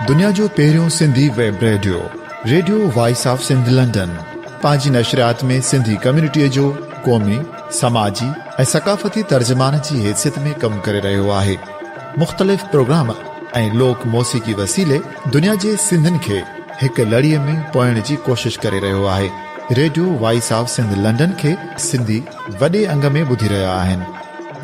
दुनिया जो पहिरियों Sindhi web radio, radio voice of Sindh London, पंहिंजी नशरियात में सिंधी कम्युनिटीअ जो क़ौमी, समाजी ऐं सक़ाफ़ती तर्जुमान जी हैसियत में कमु करे रहियो आहे। मुख़्तलिफ़ प्रोग्राम ऐं लोक मौसीक़ी वसीले दुनिया जे सिंधियुनि खे हिक लड़ीअ में पोइण जी कोशिश करे रहियो आहे। Radio voice of Sindh London खे सिंधी वॾे अंग में ॿुधी रहिया आहिनि।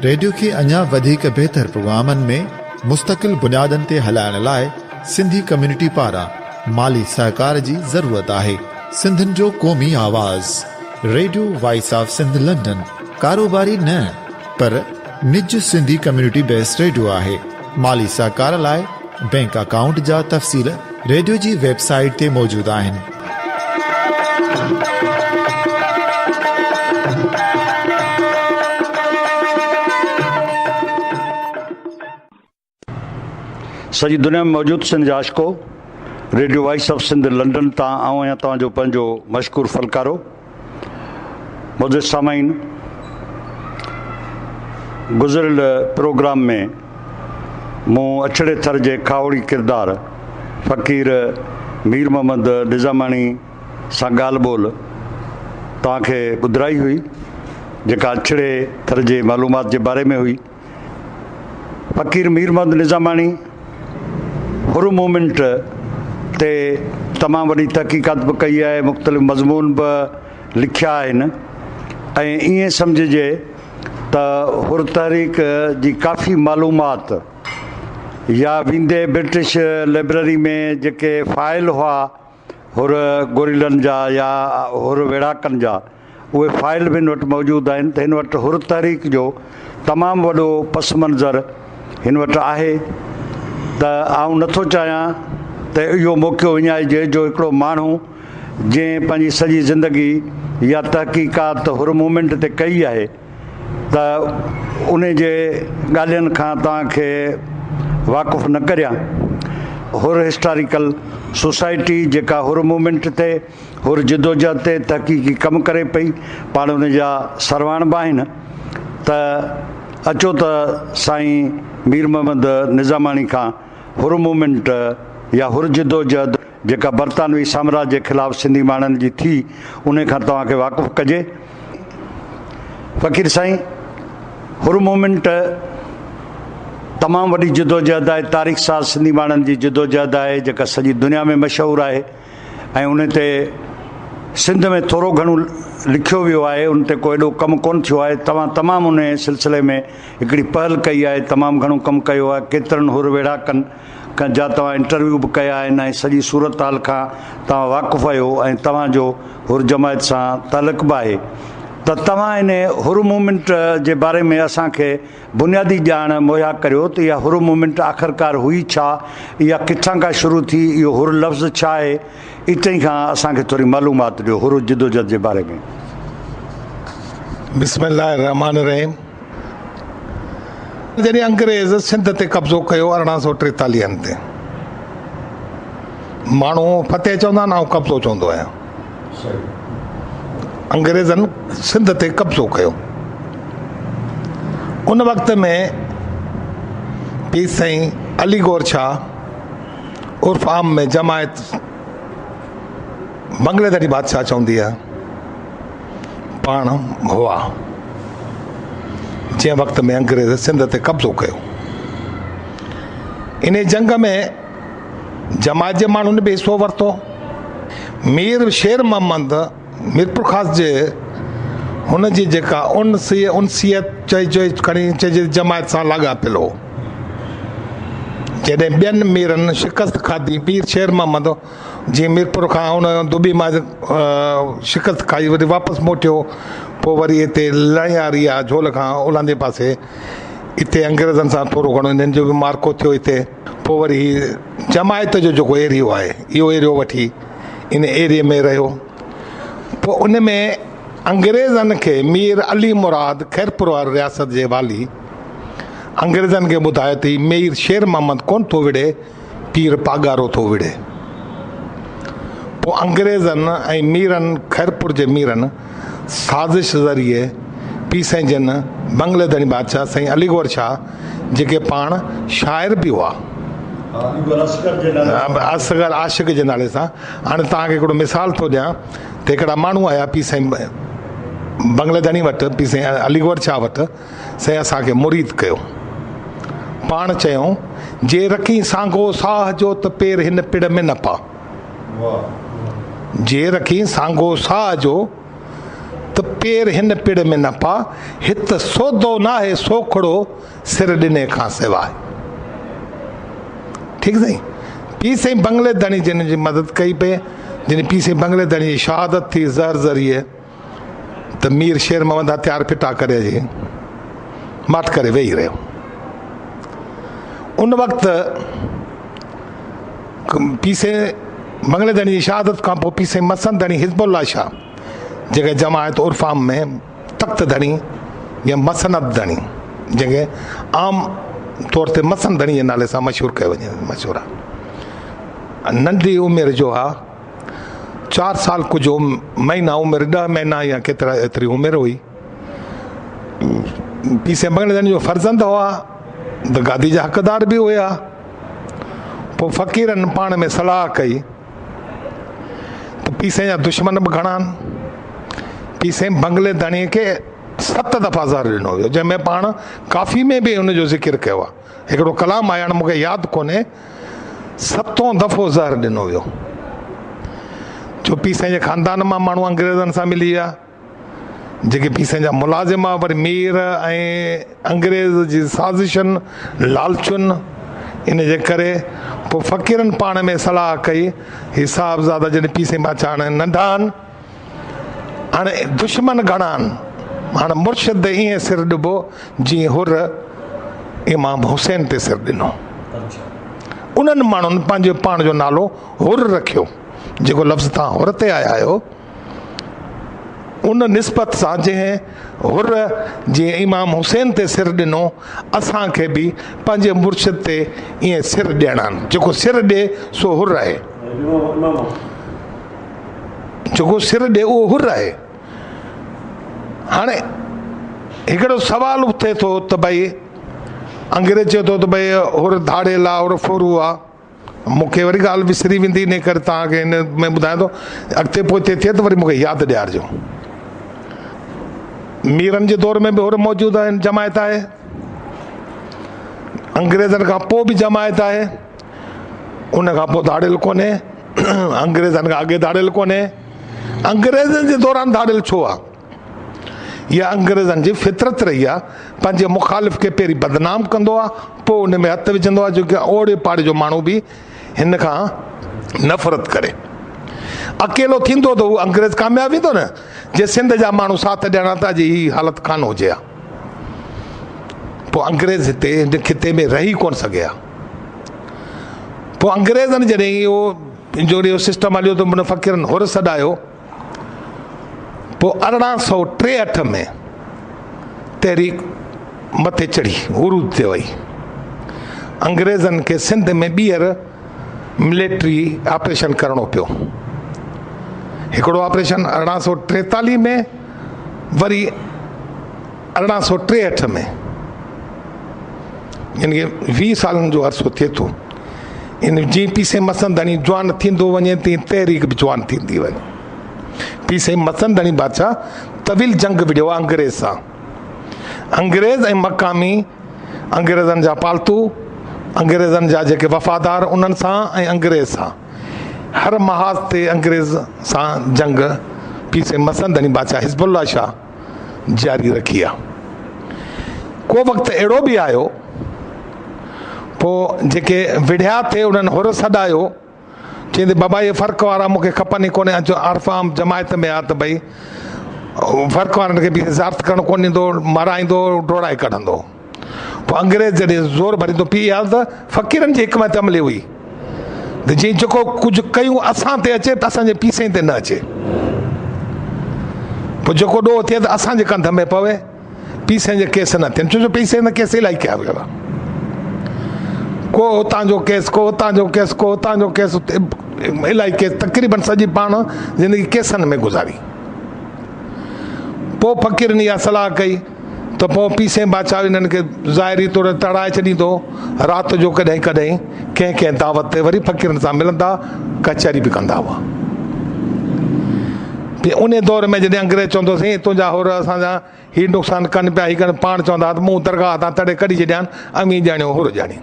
रेडियो खे अञा वधीक बहितर प्रोग्रामनि में मुस्तक़िल बुनियादनि ते हलाइण लाइ सिंधी कम्युनिटी पारां माली सहकार जी ज़रूरत आहे। सिंधियुनि जो क़ौमी आवाज़ radio voice of Sindh London कारोबारी न पर निज सिंधी कम्युनिटी बेस्ड रेडियो आहे। माली सहकार लाइ बैंक अकाउंट जा तफ़सील रेडियो जी वेबसाइट ते मौजूदु आहिनि। सॼी दुनिया में मौजूदु सिंध जा आशिको radio voice of Sindh London तां आऊं आहियां तव्हांजो पंहिंजो मशकूर फलकारो। मुझे सामाइन गुज़िरियल प्रोग्राम में मूं अछड़े थर जे खावड़ी किरदार फ़क़ीर मीर मोहम्मद निज़ामाणी सां ॻाल्हि ॿोल तव्हांखे ॿुधाई हुई, जेका अछड़े थर जे मालूमात जे बारे में हुई। फ़क़ीर मीर मोहम्मद निज़ामाणी हुर मूवमेंट ते तमामु वॾी तहक़ीक़ात बि कई आहे, मुख़्तलिफ़ मज़मून बि लिखिया आहिनि ऐं ईअं सम्झिजे त हुर तहरीक जी काफ़ी मालूमात या वेंदे ब्रिटिश लाइब्रेरी में जेके फ़ाइल हुआ हुर गोरिलनि जा या हुर वेड़ाकनि जा, उहे फ़ाइल बि हिन वटि मौजूदु आहिनि। त हिन वटि हुर तहरीक जो तमामु वॾो पस मंज़र हिन वटि आहे। त आउं नथो चाहियां त इहो मौक़ो विञाइजे जो हिकिड़ो माण्हू जंहिं पंहिंजी सॼी ज़िंदगी या तहक़ीक़ात हुर मूवमेंट ते कई आहे, त उन जे ॻाल्हियुनि खां तव्हांखे वाक़ुफ़ु न करियां। हुर हिस्टोरिकल सोसाइटी जेका हुर मूवमेंट ते हुर जिदोजहद ते तहक़ीक़ी कमु करे पई, पाण उन जा सरवाण बि आहिनि। त अचो त साईं मीर मोहम्मद निज़ामाणी खां हुर मूवमेंट या हुर जिदोजहद जेका बरतानवी साम्राज्य जे ख़िलाफ़ु सिंधी माण्हुनि जी थी, उन खां तव्हांखे वाक़ुफ़ु कजे। फ़क़ीर साईं, हुर मूवमेंट तमामु वॾी जिदोजहद आहे, तारीख़ साज़ सिंधी माण्हुनि जी जिदोजहद आहे जेका सॼी दुनिया में मशहूरु आहे ऐं उन ते सिंध में थोरो घणो लिखियो वियो आहे, उन ते को एॾो कमु कोन थियो आहे। तव्हां तमामु उन सिलसिले में हिकिड़ी पहल कई आहे, तमामु घणो कमु कयो आहे। केतिरनि हुर वेड़ाकनि जा तव्हां इंटरव्यू बि कया आहिनि ऐं सॼी सूरत हाल खां तव्हां वाक़ुफ़ु आहियो ऐं तव्हांजो हुर जमायत सां तालुक़ बि आहे। त तव्हां इन हुर मूवमेंट जे बारे में असांखे बुनियादी ॼाण मुहैया करियो त इहा हुर मूवमेंट आख़िरकार हुई छा, इहा किथां खां शुरू थी, इहो हुर लफ़्ज़ छा आहे, इतां खां असांखे थोरी मालूमात ॾियो हुर जिदोजहद जे बारे में। बिस्मिल्लाह रहमान रहीम। जॾहिं अंग्रेज़ सिंध ते कब्ज़ो कयो 1843 ते, माण्हू फतेह चवंदा आहिनि, ऐं कब्ज़ो चवंदो आहियां। अंग्रेज़नि सिंध ते कब्ज़ो कयो। उन वक़्त में पीर साईं अली गौर शाह उर्फ़ आम में जमायत बंगलेदड़ी बादशाह चवंदी आहे, पाण हुआ जंहिं वक़्त में अंग्रेज़ सिंध ते कब्ज़ो कयो। इन जंग में जमायत जे माण्हुनि बि हिसो वरितो। मीर शेर मोहम्मद मीरपुर ख़ास जे हुन जी जेका उनसियत चइजे जमायत सां लाॻापियल हो। जॾहिं ॿियनि मीरनि शिकस्त खाधी, पीर शेर मोहम्मद जीअं मीरपुर खां हुन दुबी मां शिकस्त खाई वरी वापसि मोटियो, पोइ वरी हिते लणियारी आहे झोल खां ओलहंदे पासे, हिते अंग्रेज़नि सां थोरो घणो हिननि जो बि मार्को थियो हिते। पोइ वरी जमायत जो जेको एरियो आहे, इहो एरियो वठी इन एरिए में रहियो। पोइ उन में अंग्रेज़नि खे मीर अली मुराद खैरपुर वारी रियासत जे वाली अंग्रेज़नि खे ॿुधायो त मीर शेर मोहम्मद कोन थो विढ़े, पीर पागारो थो विढ़े। पोइ अंग्रेज़नि ऐं मीरनि खैरपुर जे मीरनि साज़िश ज़रिए पीउ साईं जन बंगले धणी बादशाह साईं अलीगोर शाह जेके पाण शाइर बि हुआ असगर आशिक़ जे नाले सां। हाणे तव्हांखे हिकिड़ो मिसाल थो ॾियां त हिकिड़ा माण्हू आया पीउ साईं बंगले धणी वटि, पीउ साईं अलीगोर शाह वटि, साईं असांखे मुरीद कयो। पाण चयूं जे रखी सांगो साह जो त पेर हिन पिड़ में न पा, जे रखी सांगो साह जो त पेर हिन पिड़ में न पा, हित सौदो न आहे सोखड़ो सिर ॾिने खां सवाइ। ठीकु साईं। पीउ साईं बंगले धणी जिन जी मदद कई पे, जिन पीउ साईं बंगले धणी जी शहादत थी ज़र ज़रिए, त मीर शेर मोहम्मद हथियार फिटा करे जी मट करे वेही रहियो। उन वक़्तु पीउ साईं बंगले धणी जी शहादत खां पोइ पीउ साईं मसन धणी हिज़्बुल्लाह शाह जेके जमायत उर्फ़ाम में तख़्त धणी या मसनद धणी, जंहिंखे आम तौर ते मसन धणी जे नाले सां मशहूरु कयो वञे, मशहूरु आहे। नंढी उमिरि जो आहे, 4 साल कुझु महीना उमिरि, 10 महीना या केतिरा एतिरी उमिरि हुई। पीउ साईं बंगले धणी जो फर्ज़ंद हुआ त गादी जा हक़दार बि हुया। पोइ फ़क़ीरनि पाण में सलाह कई त पीउ साईं जा दुश्मन बि घणा आहिनि। पीउ साईं बंगले धणीअ खे 7 दफ़ा ज़हर ॾिनो वियो, जंहिंमें पाण काफ़ी में बि हुनजो ज़िक्र कयो आहे। हिकिड़ो कलाम आहे, हाणे मूंखे यादि कोन्हे, 7 दफ़ो ज़हर ॾिनो वियो। जो पीउ साईं जे ख़ानदान मां माण्हू अंग्रेज़नि सां मिली विया, जेके पीउ साईं जा मुलाज़िम आहे, वरी मीर ऐं अंग्रेज़ जी साज़िशनि लालचुनि, इन जे करे पोइ फ़क़ीरनि पाण में सलाह कई, हिसाबज़ादा जॾहिं पीउ साईं बादशाह हाणे नंढा आहिनि, हाणे दुश्मन घणा आहिनि, हाणे मुर्शिद ईअं सिर ॾिबो जीअं हुर इमाम हुसैन ते सिर ॾिनो। उन्हनि माण्हुनि पंहिंजे पाण जो नालो हुर रखियो, जेको लफ़्ज़ तव्हां हुर ते आया आहियो, उन निस्बत सां जंहिं हुर जीअं इमाम हुसैन ते सिर ॾिनो, असांखे बि पंहिंजे मुर्शिद ते ईअं सिर ॾियणा आहिनि। जेको सिर ॾिए सो हुर आहे, जेको सिर ॾिए उहो हुर आहे। हाणे हिकिड़ो सुवाल थिए थो त भई अंग्रेज़ चए थो त भई हुर धाड़ेल आहे, हुर फोरू आहे। मूंखे वरी ॻाल्हि विसरी वेंदी, इन करे तव्हांखे हिन में ॿुधायां थो, अॻिते पोइ थिए त वरी मूंखे यादि ॾियारिजो। मीरनि जे दौर में बि हुर मौजूदु आहिनि, जमायत आहे। अंग्रेज़नि खां पोइ बि जमायत आहे, उन खां पोइ धाड़ेल कोन्हे। अंग्रेज़नि खां अॻे धाड़ेल कोन्हे। अंग्रेज़नि जे दौरान धाड़ेल छो आहे? इहा अंग्रेज़नि जी फितरत रही आहे, पंहिंजे मुखालिफ़ खे पहिरीं बदनाम कंदो आहे, पोइ उन में हथु विझंदो आहे, जो की ओड़े पाड़े जो माण्हू बि हिन खां नफ़रत करे। अकेलो थींदो त उहो अंग्रेज़ कामयाबु थींदो न, जे सिंध जा माण्हू साथ ॾियणा त अॼु ही हालति कान हुजे हा। पोइ अंग्रेज़ हिते हिन खिते में रही कोन सघे हा। पोइ अंग्रेज़नि जॾहिं इहो जो इहो सिस्टम हलियो त उन फ़क़ीरनि हुर सॾायो। पोइ 1863 में तहरीक मथे चढ़ी, उरूज ते वई। अंग्रेज़नि खे सिंध में ॿीहर मिलिट्री ऑपरेशन करणो पियो। हिकिड़ो ऑपरेशन 1843 में, वरी 1863 में, यानी कि 20 सालनि जो अरसो थिए थो। इन जीअं पीउ साईं मसन धणी जवान थींदो वञे, तीअं तहरीक बि जवान थींदी वञे। पीउ साईं मसन धणी बादशाह तवील जंग विढ़ियो आहे अंग्रेज़ सां। अंग्रेज़ ऐं मक़ामी अंग्रेज़नि जा पालतू, अंग्रेज़नि जा जेके वफ़ादार, उन्हनि सां ऐं अंग्रेज़ सां हर महाज़ ते अंग्रेज़ सां जंग पीउ साईं मसन धणी बादशाह हिज़्बुल्लाह शाह जारी रखी आहे। को वक़्तु अहिड़ो बि आयो, पोइ जेके विढ़िया थे उन्हनि हुर सॾायो, चईंदे बाबा इहे फ़र्क़ु वारा मूंखे खपनि ई कोन्हे। अचो आरफ़ाम जमायत में आहे त भई फ़र्क़ु वारनि खे बि ज़ाब्त करणु कोन ईंदो, माराईंदो, डोड़ाए कढंदो। पोइ अंग्रेज़ जॾहिं ज़ोर भरींदो पीउ याद त फ़क़ीरनि जी हिकमत अमली हुई त जीअं जेको कुझु कयूं असां ते अचे त असांजे पीउ साईं ते न अचे। पोइ जेको ॾोह थिए त असांजे कंध में पवे, पीउ साईं जे केस न थियनि। छो जो पीउ साईं केस इलाही कया हुआ, को हुतां जो केस, को हुतां जो केस, को हुतां जो केस, इलाही केस, तक़रीबन सॼी पाण ज़िंदगी केसनि में गुज़ारी। पोइ फ़क़ीरनि इहा सलाह कई त पोइ पीसे बादशाह हिननि खे ज़ाहिरी तौरु तड़ाए छॾींदो, राति जो कॾहिं कॾहिं कंहिं कंहिं दावत ते वरी फ़क़ीरनि सां मिलंदा, कचहरी बि कंदा हुआ। उन दौर में जॾहिं अंग्रेज़ चवंदो साईं तुंहिंजा होर असांजा हीउ नुक़सानु कनि पिया, हीउ कनि, पाण चवंदा त मूं दरगाह तां तॾहिं कढी छॾियानि, अमी ॼाणियो होर ॼाणी।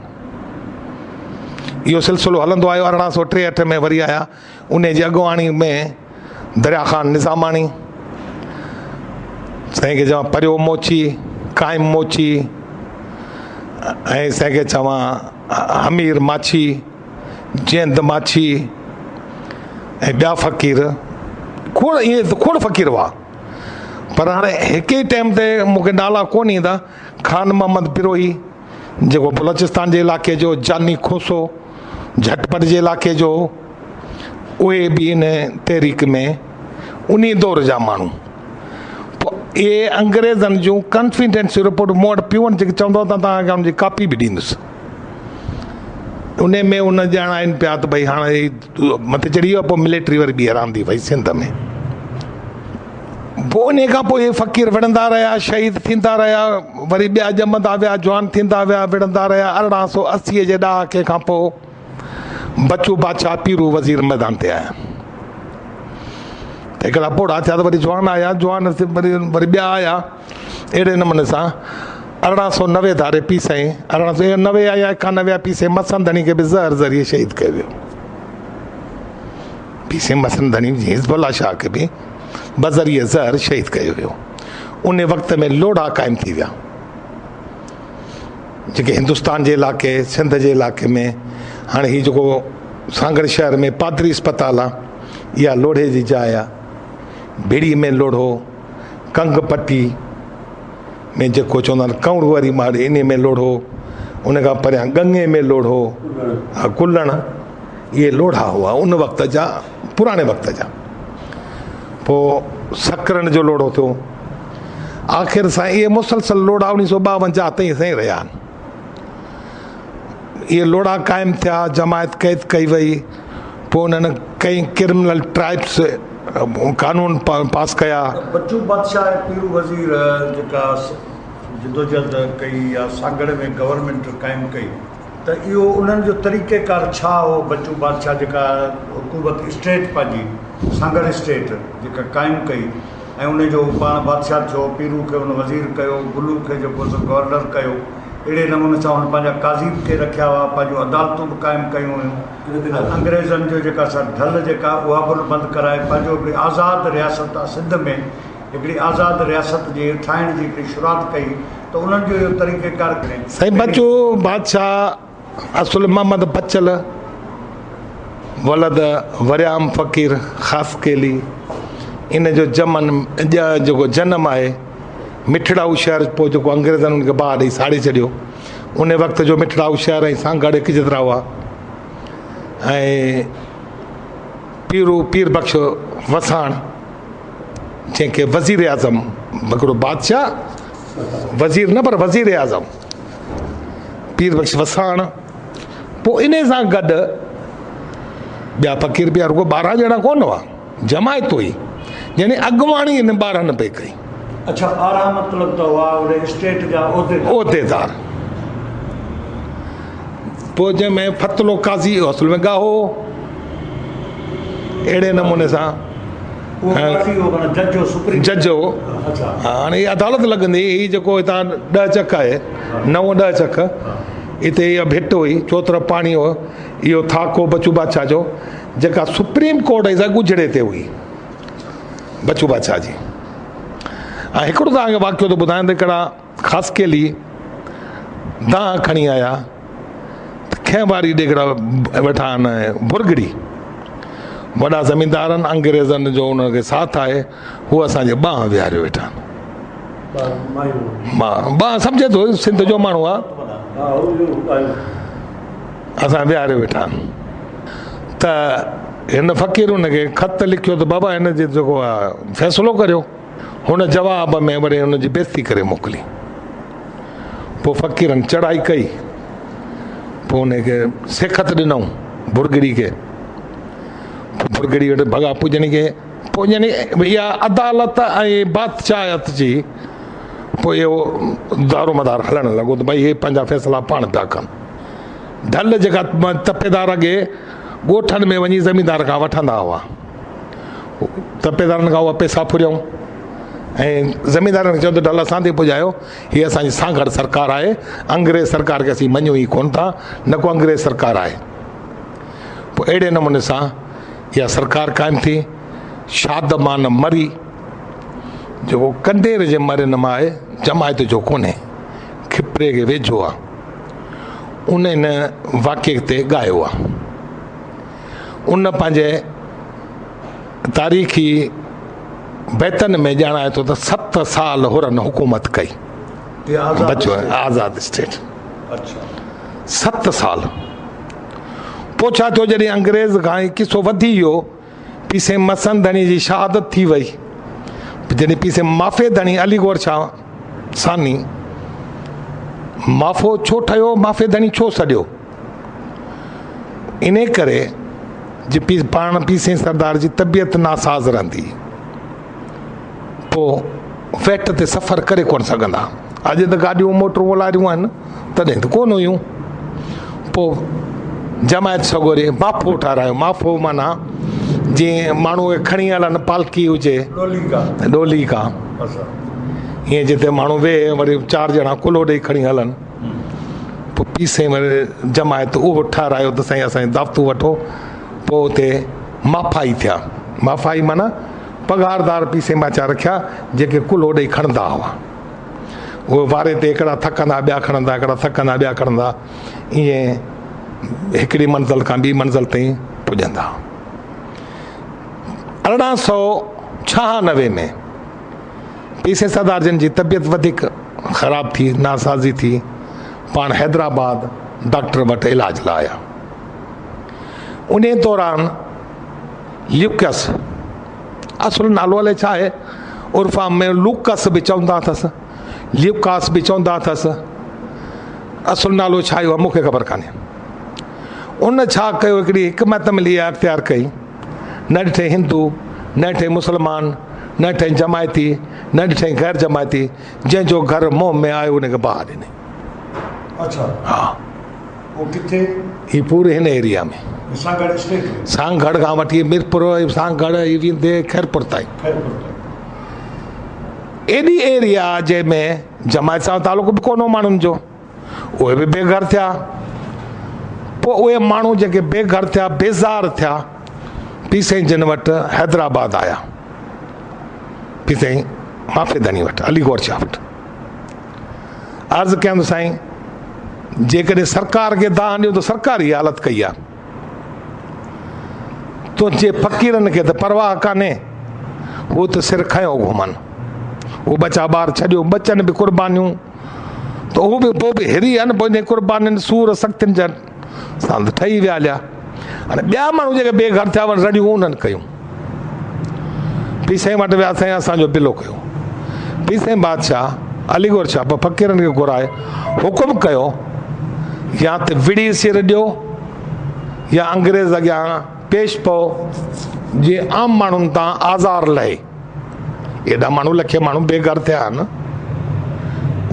इहो सिलसिलो हलंदो आयो। 1863 में वरी आया, उन जी अॻुवाणी में दरिया ख़ान निज़ामाणी साईं खे चवां परियो मोची, काइम मोची, ऐं साईं खे चवां हमीर माछी, जैंद माछी, ऐं ॿिया फ़क़ीर खोड़, इहे खोड़ फ़क़ीर हुआ। पर हाणे हिक ई टाइम ते मूंखे नाला कोन ईंदा। खान मोहम्मद पिरोही जेको बलोचिस्तान जे इलाइक़े जो, जानी खोसो झटपट जे इलाइक़े जो, उहे बि इन तहरीक में उन दौर जा माण्हू। पोइ इहे अंग्रेज़नि जूं कॉन्फिडेंशियल रिपोर्ट मूं वटि पियूं आहिनि, जेके चवंदो त तव्हांखे हुनजी कापी बि ॾींदुसि। उन में उन ॼाणाइनि पिया त भई हाणे मथे चढ़ी वियो, पोइ मिलिट्री वरी ॿीहर आंदी भई सिंध में। पोइ उन खां पोइ इहे फ़क़ीर विढ़ंदा रहिया, शहीद थींदा रहिया, वरी ॿिया ॼमंदा विया, जवान थींदा विया, विढ़ंदा रहिया। 1880 जे ॾहाके खां पोइ बच्चू बादशाह पीरू वज़ीर मैदान ते आया। त हिकिड़ा पोड़ा थिया त वरी जवान आया, जवान वरी ॿिया आया। अहिड़े नमूने सां 1890 धारे पी साईं 1890 या 91 पी साईं मसंदणी खे बि ज़हर ज़रिए शहीद कयो वियो। पी साईं मसंदणी हिज़्बुल्लाह शाह खे बि बज़रिए ज़हर शहीद कयो वियो। उन वक़्त में लोढ़ा क़ाइमु थी विया, जेके हिंदुस्तान जे इलाइक़े, सिंध जे इलाइक़े में। हाणे हीउ जेको सांगड़ शहर में पादरी अस्पताल आहे, इहा लोढ़े जी जाइ आहे। बेड़ी में लोढ़ो, कंग पट्टी में जेको चवंदा आहिनि कंवड़ वारी माड़ी, इन में लोढ़ो, उन खां परियां गंगे में लोढ़ो, कुल्लण, इहे लोढ़ा हुआ उन वक़्त जा, पुराणे वक़्त जा। पोइ सकरनि जो लोढ़ो थियो। आख़िर सां इहे मुसलसल लोढ़ा 1952 ताईं साईं रहिया आहिनि। इहे लोढ़ा क़ाइमु थिया, जमायत क़ैद कई वई। पोइ उन्हनि कई क्रिमिनल ट्राइब्स कानून पास कया। बच्चू बादशाह पीरू वज़ीर जेका जिदोजहद कई या सांगड़ में गवर्नमेंट क़ाइमु कई, त इहो उन्हनि जो तरीक़ेकार छा हो? बच्चू बादशाह जेका हुकूमत स्टेट पंहिंजी सांगड़ स्टेट जेका क़ाइमु कई, ऐं उन जो पाण बादशाह थियो, पीरू खे उन वज़ीर कयो, गुलू खे जेको गवर्नर कयो। अहिड़े नमूने सां हुन पंहिंजा काज़ी खे रखिया हुआ, पंहिंजूं अदालतूं बि क़ाइमु कयूं हुयूं। अंग्रेज़नि जो जेका ढल जेका उहा बि बंदि कराए, पंहिंजो हिकिड़ी आज़ादु रियासत आहे सिंध में, हिकिड़ी आज़ादु रियासत जे ठाहिण जी हिकिड़ी शुरूआति कई। त उन्हनि जो इहो तरीक़ेकार करें साईं बच्चू बादशाह असुल मोहम्मद बचल वलद वरियाम फ़क़ीर ख़ासि केली, इन जो जेको जनम आहे मिठड़ाऊ शहर। पोइ जेको अंग्रेज़नि उनखे बाहि ॾेई साड़े छॾियो, उन वक़्त जो मिठड़ाऊ शहर ऐं सांगड़ हिकु जेतिरा हुआ। ऐं पीर बख्श वसाण, जंहिंखे वज़ीर आज़म, हिकिड़ो बादशाह वज़ीर न पर वज़ीर आज़म, पीर बख्श वसाण। पोइ इन सां गॾु ॿिया फ़क़ीर ॿिया रुगो 12 ॼणा कोन हुआ, जमायत हुई, यानी अॻुवाणी इन 12 न पई कई। अच्छा, 12 मतिलबु त हुआ स्टेट जा उहिदेदार। पोइ जंहिंमें फतलो काज़ी असुल में गाहो, अहिड़े नमूने सां जज हो। हाणे अदालत लॻंदी। हीअ जेको हितां 10 चक आहे, 9-10 चक, हिते इहा भिट हुई, चोतरफ़ पाणी हो। इहो थाको बच्चू बादशाह जो, जेका सुप्रीम कोर्ट जी गुजड़े ते हुई बच्चू बादशाह जी। ऐं हिकिड़ो तव्हांखे वाक़ियो थो ॿुधायां त हिकिड़ा ख़ासि केली दांह खणी आया, खैं वारी ॾेगड़ा वेठा आहिनि, बुरगड़ी वॾा ज़मींदार आहिनि, अंग्रेज़नि जो उनखे साथ आहे, हू असांजे बांह विहारे वेठा आहिनि। बांह सम्झे थो, सिंध जो माण्हू आहे, असां विहारे वेठा आहिनि। त हिन फ़क़ीर हुनखे ख़त लिखियो त बाबा हिन जो जेको आहे फ़ैसिलो करियो। हुन जवाब में वरी हुनजी बेइज़ती करे मोकिली। पोइ फ़क़ीरनि चढ़ाई कई, पोइ हुनखे सेखत ॾिनऊं बुरगड़ी खे। बुरगड़ी वटि भॻा पुॼणी खे पोइ यानी इहा अदालत ऐं बादशाहत जी पोइ इहो दारोमदार हलणु लॻो त भई इहे पंहिंजा फ़ैसिला पाण पिया कनि। ढल जेका तपेदार अॻे ॻोठनि में वञी ज़मीनदार खां वठंदा हुआ, तपेदारनि खां उहा पैसा फुरियऊं ऐं ज़मीनदारनि खे चयो त ढल असां ते पुॼायो, हीअ असांजी सांगड़ सरकार आहे, अंग्रेज़ सरकार खे असीं मञूं ई कोन था, न को अंग्रेज़ सरकार आहे। पोइ अहिड़े नमूने सां इहा सरकार क़ाइमु थी। शादमान मरी जेको कंडेर जे मरन मां आहे, जमायत जो कोन्हे, खिपरे खे वेझो आहे, उन इन वाक़े ते ॻायो आहे। उन पंहिंजे तारीख़ी बैतन में ॼाणाए थो त 7 साल हुरनि हुकूमत कई, बचो आज़ाद स्टेट। 7 साल। पोइ छा थियो, जॾहिं अंग्रेज़ खां किसो वधी वियो, पीसे मसंदणी जी शहादत थी वई, जॾहिं पीसे माफ़ेदणी अलीगोर शाह सानी माफ़ो छो ठहियो, माफ़ेदणी छो सॾियो, इन करे जे पाण पीसे सरदार जी तबियत नासाज़ रहंदी, पोइ वेट ते सफ़र करे कोन सघंदा। अॼु त गाॾियूं मोटरूं ओलारियूं आहिनि, तॾहिं त कोन हुयूं। पोइ जमायत सगोरे माफ़ो ठारायो। माफ़ो माना जीअं माण्हू खे खणी हलनि, पालकी हुजे, डोली का हीअं जिते माण्हू वेहे, वरी 4 ॼणा कुलो ॾेई खणी हलनि। पोइ पीसे वरी जमायत उहो ठारायो त साईं असांजी दावतूं वठो। पोइ उते माफ़ाई थिया। माफ़ाई माना पघारदार पीसे माचा रखिया जेके कुलो ॾेई खणंदा हुआ। उहे वारे ते हिकिड़ा थकंदा, ॿिया खणंदा, हिकिड़ा थकंदा, ॿिया खणंदा, ईअं हिकिड़ी मंज़िल खां ॿी मंज़िल ताईं पुॼंदा। 1896 में पीसे सरदार जन जी तबियत वधीक ख़राब थी, नासाज़ी थी, पाण हैदराबाद डॉक्टर वटि इलाज लाइ आया। उन दौरान ल्यूकस, असुल नालो अलाए छा आहे, उर्फ़ा में लूकस बि चवंदा अथसि, ल्यूकास बि चवंदा अथसि, असुल नालो छा आहे मूंखे ख़बर कान्हे। उन छा कयो, हिकिड़ी हिकमत मिली आहे अख़्तियार कई, न ॾिठे हिंदू, न ॾिठे मुस्लमान, न ॾिठे जमायती, न ॾिठे गैर जमायती, जंहिंजो घर मोह में आयो उनखे बाहि ॾिनी। अच्छा, हा, वो किथे? ही पूरे हिन एरिया में, सांगड़ स्टेट में, सांगड़ खां वठी मीरपुर, सांगड़ वेंदे खैरपुर ताईं। एॾी एरिया जंहिंमें जमायत सां तालुक़ बि कोन हो माण्हुनि जो, उहे बि बेघर थिया। पोइ उहे माण्हू जेके बेघर थिया, बेज़ार थिया, पीसे जिन वटि हैदराबाद आया, पीसे माफ़ेदनी वटि, अलीगोर शाह वटि। अर्ज़ु कयमि साईं, जेकॾहिं सरकार खे दाह ॾियो त सरकार ई हालत कई आहे, तुंहिंजे फ़क़ीरनि खे त परवाह कान्हे, हू त सिर खयो घुमनि, हू बचा ॿार छॾियो, बचनि बि कुर्बानियूं, त उहो बि पोइ बि हिरी आहिनि, पोइ कुर्बानीनि सूर सख़्तियुनि जा सां ठही विया हलिया। हाणे ॿिया माण्हू जेके बेघर थिया वञनि, रड़ियूं उन्हनि कयूं। पीसे वटि वियासीं, असांजो बिलो कयो। पीसे बादशाह अलीगोर शाह फ़क़ीरनि खे घुराए हुकुम कयो, या त विड़ी सिर ॾियो, या अंग्रेज़ अॻियां पेश पओ, जीअं आम माण्हुनि तां आज़ार लहे। एॾा माण्हू, लखे माण्हू बेघर थिया आहिनि,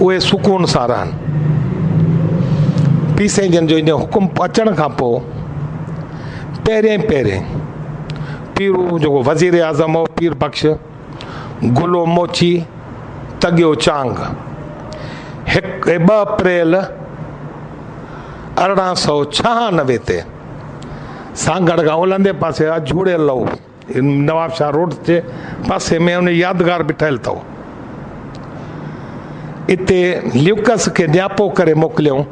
उहे सुकून सां रहनि। पीसे जन जो इन हुकुम अचण खां पोइ पहिरें पीरू जेको वज़ीर आज़म हो, पीर बख्श, गुलो मोची, तगियो चांग, 2 अप्रैल 1896 ते सांगड़ खां ओलंदे पासे आहे झूड़े लहो, नवाब शाह रोड जे पासे में उन यादगार बि ठहियलु अथव। इते ल्यूकस खे न्यापो करे मोकिलियऊं,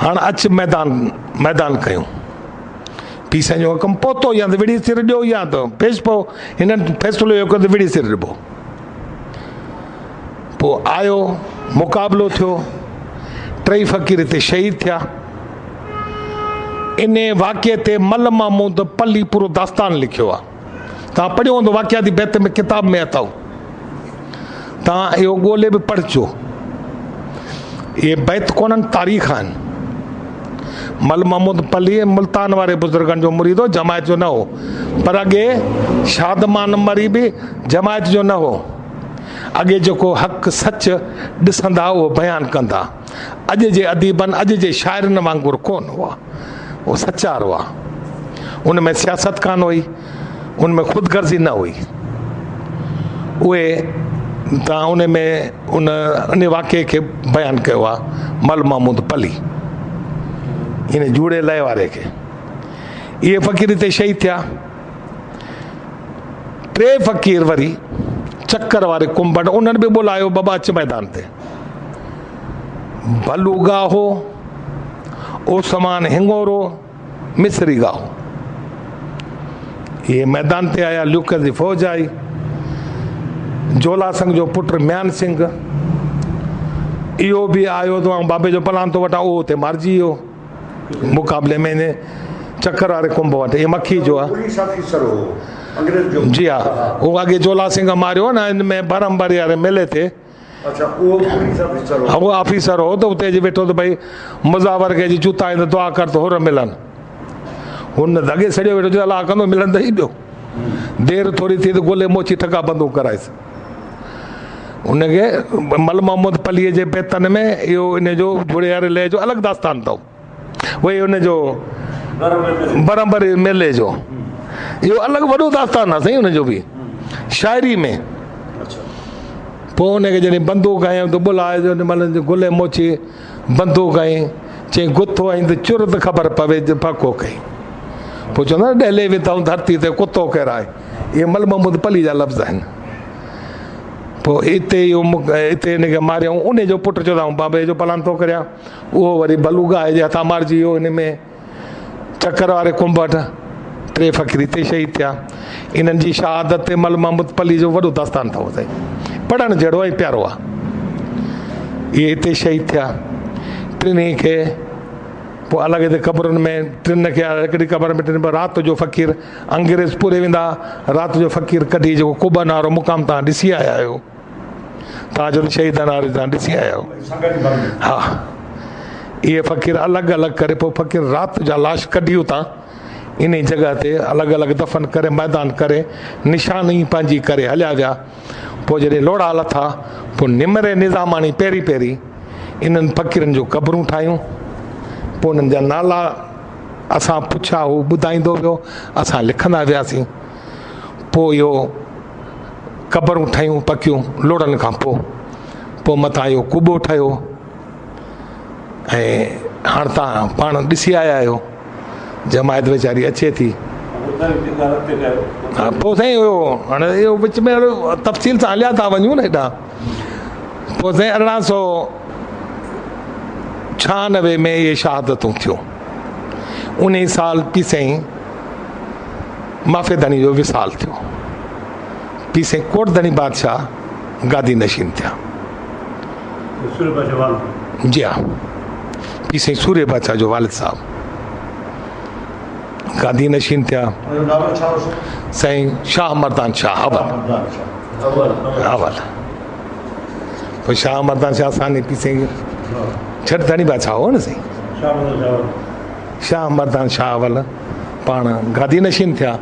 हाणे अच मैदान कयूं। पीसे जो हुकुम पहुतो, या त विड़ी सिर ॾियो, या त पेश पओ। हिननि फ़ैसिलो इहो कयो त विड़ी सिर ॾिबो। पोइ आयो, मुक़ाबिलो थियो, 3 फ़क़ीर हिते शहीद थिया। इन वाक़े ते मल महमूद पली पूरो दास्तान लिखियो आहे, तव्हां पढ़ियो हूंदो, वाक़ियाती बैत में किताब में अथव, तव्हां इहो ॻोल्हे बि पढ़िजो। इहे बैत कोन्हनि, तारीख़ आहिनि। मल महमूद पली मुल्तान वारे बुज़ुर्गनि जो मुरीदो, जमायत जो न हो, पर अॻे शादमान मरी बि जमायत जो न हो। अॻे जेको हक़ सच ॾिसंदा उहो बयानु कंदा। अॼु जे अदीबनि, अॼु जे शाइरनि वांगुरु कोन हुआ, उहो सचार हुआ। उन में सियासत कान हुई, उन में ख़ुदगर्ज़ी न हुई। उहे तव्हां उन में उन वाक़े खे बयानु कयो आहे मल महमूद पली, इन जूड़े लय वारे खे। इहे फ़क़ीर हिते शहीद थिया। 3 फ़क़ीर वरी चक्कर वारे कुंभड़, उन्हनि बि ॿोलायो बाबा अच मैदान ते। भलूगा हो, ओसमान हिंगोरो, मिस्री गाहो, ये मैदान ते आया। ल्यूकर जी फौज आई। जोला संघ जो पुट म्यान सिंह इहो बि आयो तो बाबे जो पलान तो वटा, उहो हुते मारिजी वियो मुक़ाबले में। इन चक्कर वारे कुंभ वटि ये मक्खी जो आहे जी हा, उहो अॻे जोला सिंह मारियो न इन में बरमबरी वारे मेले ते। उहो ऑफिसर हो त उते जी वेठो त भई मुज़ावर खे जी जूता आहिनि दुआ कर त होर मिलनि। हुन दगे सॼो वेठो जो अलाह कंदो मिलनि त ई ॿियो। देरि थोरी थी त ॻोल्हे मोची ठका बंदूक कराइसि। उनखे मल महमूद पलीअ जे बेतन में इहो इन जो जुड़े वारे लय जो अलॻि दास्तान अथव। उहे उनजो बरमबरी मेले जो इहो अलॻि वॾो दास्तान आहे साईं उनजो बि शाइरी में। पोइ उनखे जॾहिं बंदूक हयऊं त बुलाए जो मल गुले मोची बंदूक हईं, चई गुथो हईं त चुर त ख़बर पवे पको कई। पोइ चवंदा डेले विधऊं धरती ते कुतो केरु आहे, इहे मल महमूद पली जा लफ़्ज़ आहिनि। पोइ हिते इहो हिते हिनखे मारियऊं। उन जो पुटु चवंदा बाबे जो पलान थो करियां, उहो वरी भलूगा जे हथां मारिजी वियो। हिन में चक्कर वारे कुंभ वटि 3 फ़क़ीर हिते शहीद थिया। इन्हनि जी शहादत ते मल महमूद पली जो वॾो दास्तान अथव साईं, पढ़णु जहिड़ो ऐं प्यारो आहे। इहे हिते शहीद थिया। 3 खे पोइ अलॻि हिते क़बरुनि में 3 खे हिकिड़ी क़बर में 3 राति जो फ़क़ीर अंग्रेज़ पूरे वेंदा। राति जो फ़क़ीर कढी जेको कुबन वारो मुक़ाम तव्हां ॾिसी आया आहियो, तव्हां जो शहीदनि वारे तव्हां ॾिसी आया आहियो। हा, इहे फ़क़ीर अलॻि अलॻि करे पोइ फ़क़ीर राति जा लाश कढी उतां इन जॻह ते अलॻि अलॻि दफ़न करे मैदान करे निशानी पंहिंजी करे हलिया विया। पोइ जॾहिं लोड़ा लथा पोइ निमरे निज़ामाणी पहिरीं इन्हनि फ़क़ीरनि जो क़बरूं ठाहियूं। पोइ उन्हनि जा नाला असां पुछा, हू ॿुधाईंदो वियो, असां लिखंदा वियासीं। पोइ इहो क़बरूं ठहियूं पकियूं लोड़नि खां पोइ मथां इहो कुबो ठहियो। ऐं हाणे तव्हां पाण ॾिसी आया आहियो जमायत वीचारी अचे थी। हा पोइ साईं इहो हाणे इहो विच में तफ़सील सां हलिया था वञूं न हेॾा। पोइ साईं 1896 में इहे शहादतूं थियूं। उन साल पी साईं माफ़ेदानी जो विसाल थियो। पी साईं कोटदनी बादशाह गादी नशीन थिया। जी हा, पी साईं सूर्य बादशाह जो वालिद साहब गादी नशीन थिया। साईं शाह मर्दान शाह अवल। पोइ शाह मर्दान शाह सानी पी साईं छठधणी बादशाह हो न साईं, शाह मर्दान शाह अवल पाण गादी नशीन थिया।